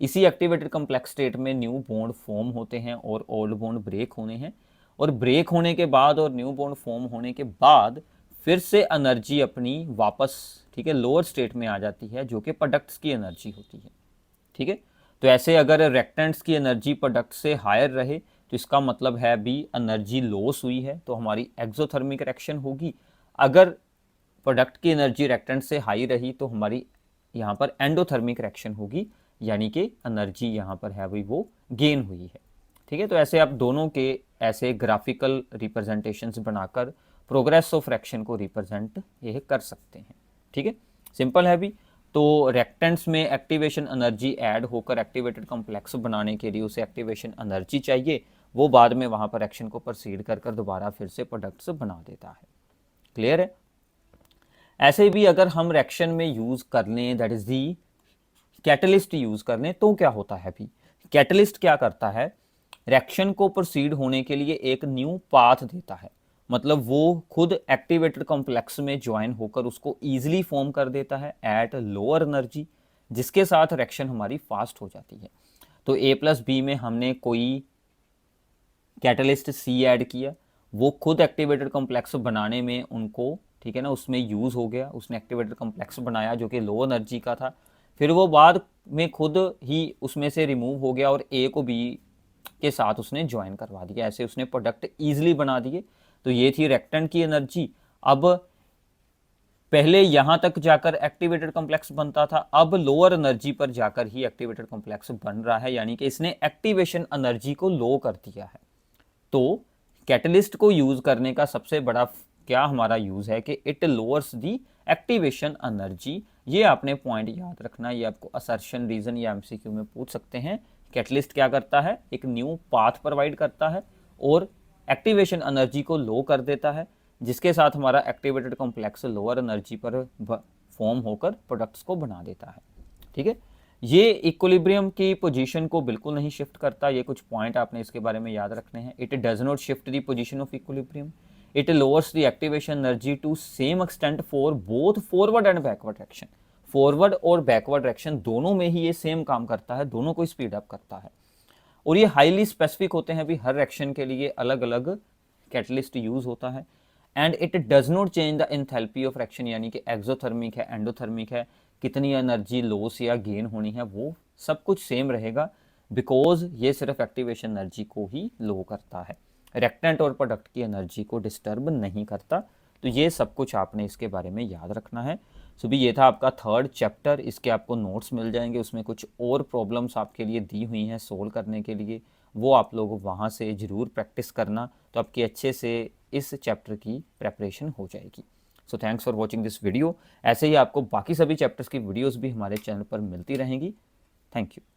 इसी एक्टिवेटेड कम्प्लेक्स स्टेट में न्यू बॉन्ड फॉर्म होते हैं और ओल्ड बॉन्ड ब्रेक होने हैं, और ब्रेक होने के बाद और न्यू बॉन्ड फॉर्म होने के बाद फिर से एनर्जी अपनी वापस, ठीक है, लोअर स्टेट में आ जाती है जो कि प्रोडक्ट्स की एनर्जी होती है, ठीक है। तो ऐसे अगर रेक्टेंट्स की एनर्जी प्रोडक्ट से हायर रहे तो इसका मतलब है भी एनर्जी लॉस हुई है, तो हमारी एक्सोथर्मिक रिएक्शन होगी। अगर प्रोडक्ट की एनर्जी रेक्टेंट से हाई रही तो हमारी यहाँ पर एंडोथर्मिक रिएक्शन होगी, यानी कि एनर्जी यहाँ पर है भाई वो गेन हुई है, ठीक है। तो ऐसे आप दोनों के ऐसे ग्राफिकल रिप्रेजेंटेशंस बनाकर प्रोग्रेस ऑफ फ्रैक्शन को रिप्रेजेंट ये कर सकते हैं, ठीक है। सिंपल है भी। तो रिएक्टेंट्स में एक्टिवेशन एनर्जी ऐड होकर एक्टिवेटेड कॉम्प्लेक्स बनाने के लिए उसे एक्टिवेशन एनर्जी चाहिए, वो बाद में वहाँ पर रिएक्शन को प्रोसीड कर दोबारा फिर से प्रोडक्ट्स बना देता है। क्लियर है? ऐसे भी अगर हम रिएक्शन में यूज़ कर लें, that is the catalyst use कर लें, तो क्या होता है भी, कैटलिस्ट क्या करता है, रिएक्शन को प्रोसीड होने के लिए एक न्यू पाथ देता है। मतलब वो खुद एक्टिवेटेड कॉम्प्लेक्स में ज्वाइन होकर उसको ईजिली फॉर्म कर देता है एट लोअर एनर्जी, जिसके साथ रिएक्शन हमारी फास्ट हो जाती है। तो A+B में हमने कोई कैटलिस्ट C ऐड किया, वो खुद एक्टिवेटेड कॉम्प्लेक्स बनाने में उनको, ठीक है ना, उसमें यूज़ हो गया, उसने एक्टिवेटेड कॉम्प्लेक्स बनाया जो कि लो एनर्जी का था, फिर वो बाद में खुद ही उसमें से रिमूव हो गया और A को B के साथ उसने ज्वाइन करवा दिया, ऐसे उसने प्रोडक्ट ईजिली बना दिए। तो ये थी रिएक्टेंट की एनर्जी। अब पहले यहां तक जाकर एक्टिवेटेड कॉम्प्लेक्स बनता था, अब लोअर एनर्जी पर जाकर ही एक्टिवेटेड कॉम्प्लेक्स बन रहा है, यानी कि इसने एक्टिवेशन एनर्जी को लो कर दिया है। तो कैटलिस्ट को यूज करने का सबसे बड़ा क्या हमारा यूज है कि it lowers the activation energy. ये आपने पॉइंट याद रखना, ये आपको असर्शन, रीजन या एमसीक्यू में पूछ सकते हैं। कैटलिस्ट क्या करता है, एक न्यू पाथ प्रोवाइड करता है और एक्टिवेशन एनर्जी को लो कर देता है, जिसके साथ हमारा एक्टिवेटेड कॉम्प्लेक्स लोअर एनर्जी पर फॉर्म होकर प्रोडक्ट्स को बना देता है। ठीक है, ये इक्विलिब्रियम की पोजीशन को बिल्कुल नहीं शिफ्ट करता। ये कुछ पॉइंट आपने इसके बारे में याद रखने हैं। It does not shift the position of equilibrium, it lowers the activation energy to same extent for both forward and backward direction. Forward और बैकवर्ड डायरेक्शन दोनों में ही ये सेम काम करता है, दोनों को स्पीड अप करता है। और ये हाईली स्पेसिफिक होते हैं भी, हर रिएक्शन के लिए अलग अलग कैटलिस्ट यूज होता है। And it does not change the enthalpy of reaction, यानी कि एक्सोथर्मिक है, एंडोथर्मिक है, कितनी एनर्जी लॉस या गेन होनी है, वो सब कुछ सेम रहेगा, बिकॉज ये सिर्फ एक्टिवेशन एनर्जी को ही लो करता है, रिएक्टेंट और प्रोडक्ट की एनर्जी को डिस्टर्ब नहीं करता। तो ये सब कुछ आपने इसके बारे में याद रखना है। सो भी ये था आपका थर्ड चैप्टर। इसके आपको नोट्स मिल जाएंगे, उसमें कुछ और प्रॉब्लम्स आपके लिए दी हुई हैं सोल्व करने के लिए, वो आप लोग वहाँ से ज़रूर प्रैक्टिस करना, तो आपकी अच्छे से इस चैप्टर की प्रेपरेशन हो जाएगी। So thanks for watching this video. ऐसे ही आपको बाकी सभी चैप्टर्स की वीडियोज़ भी हमारे चैनल पर मिलती रहेंगी। Thank you.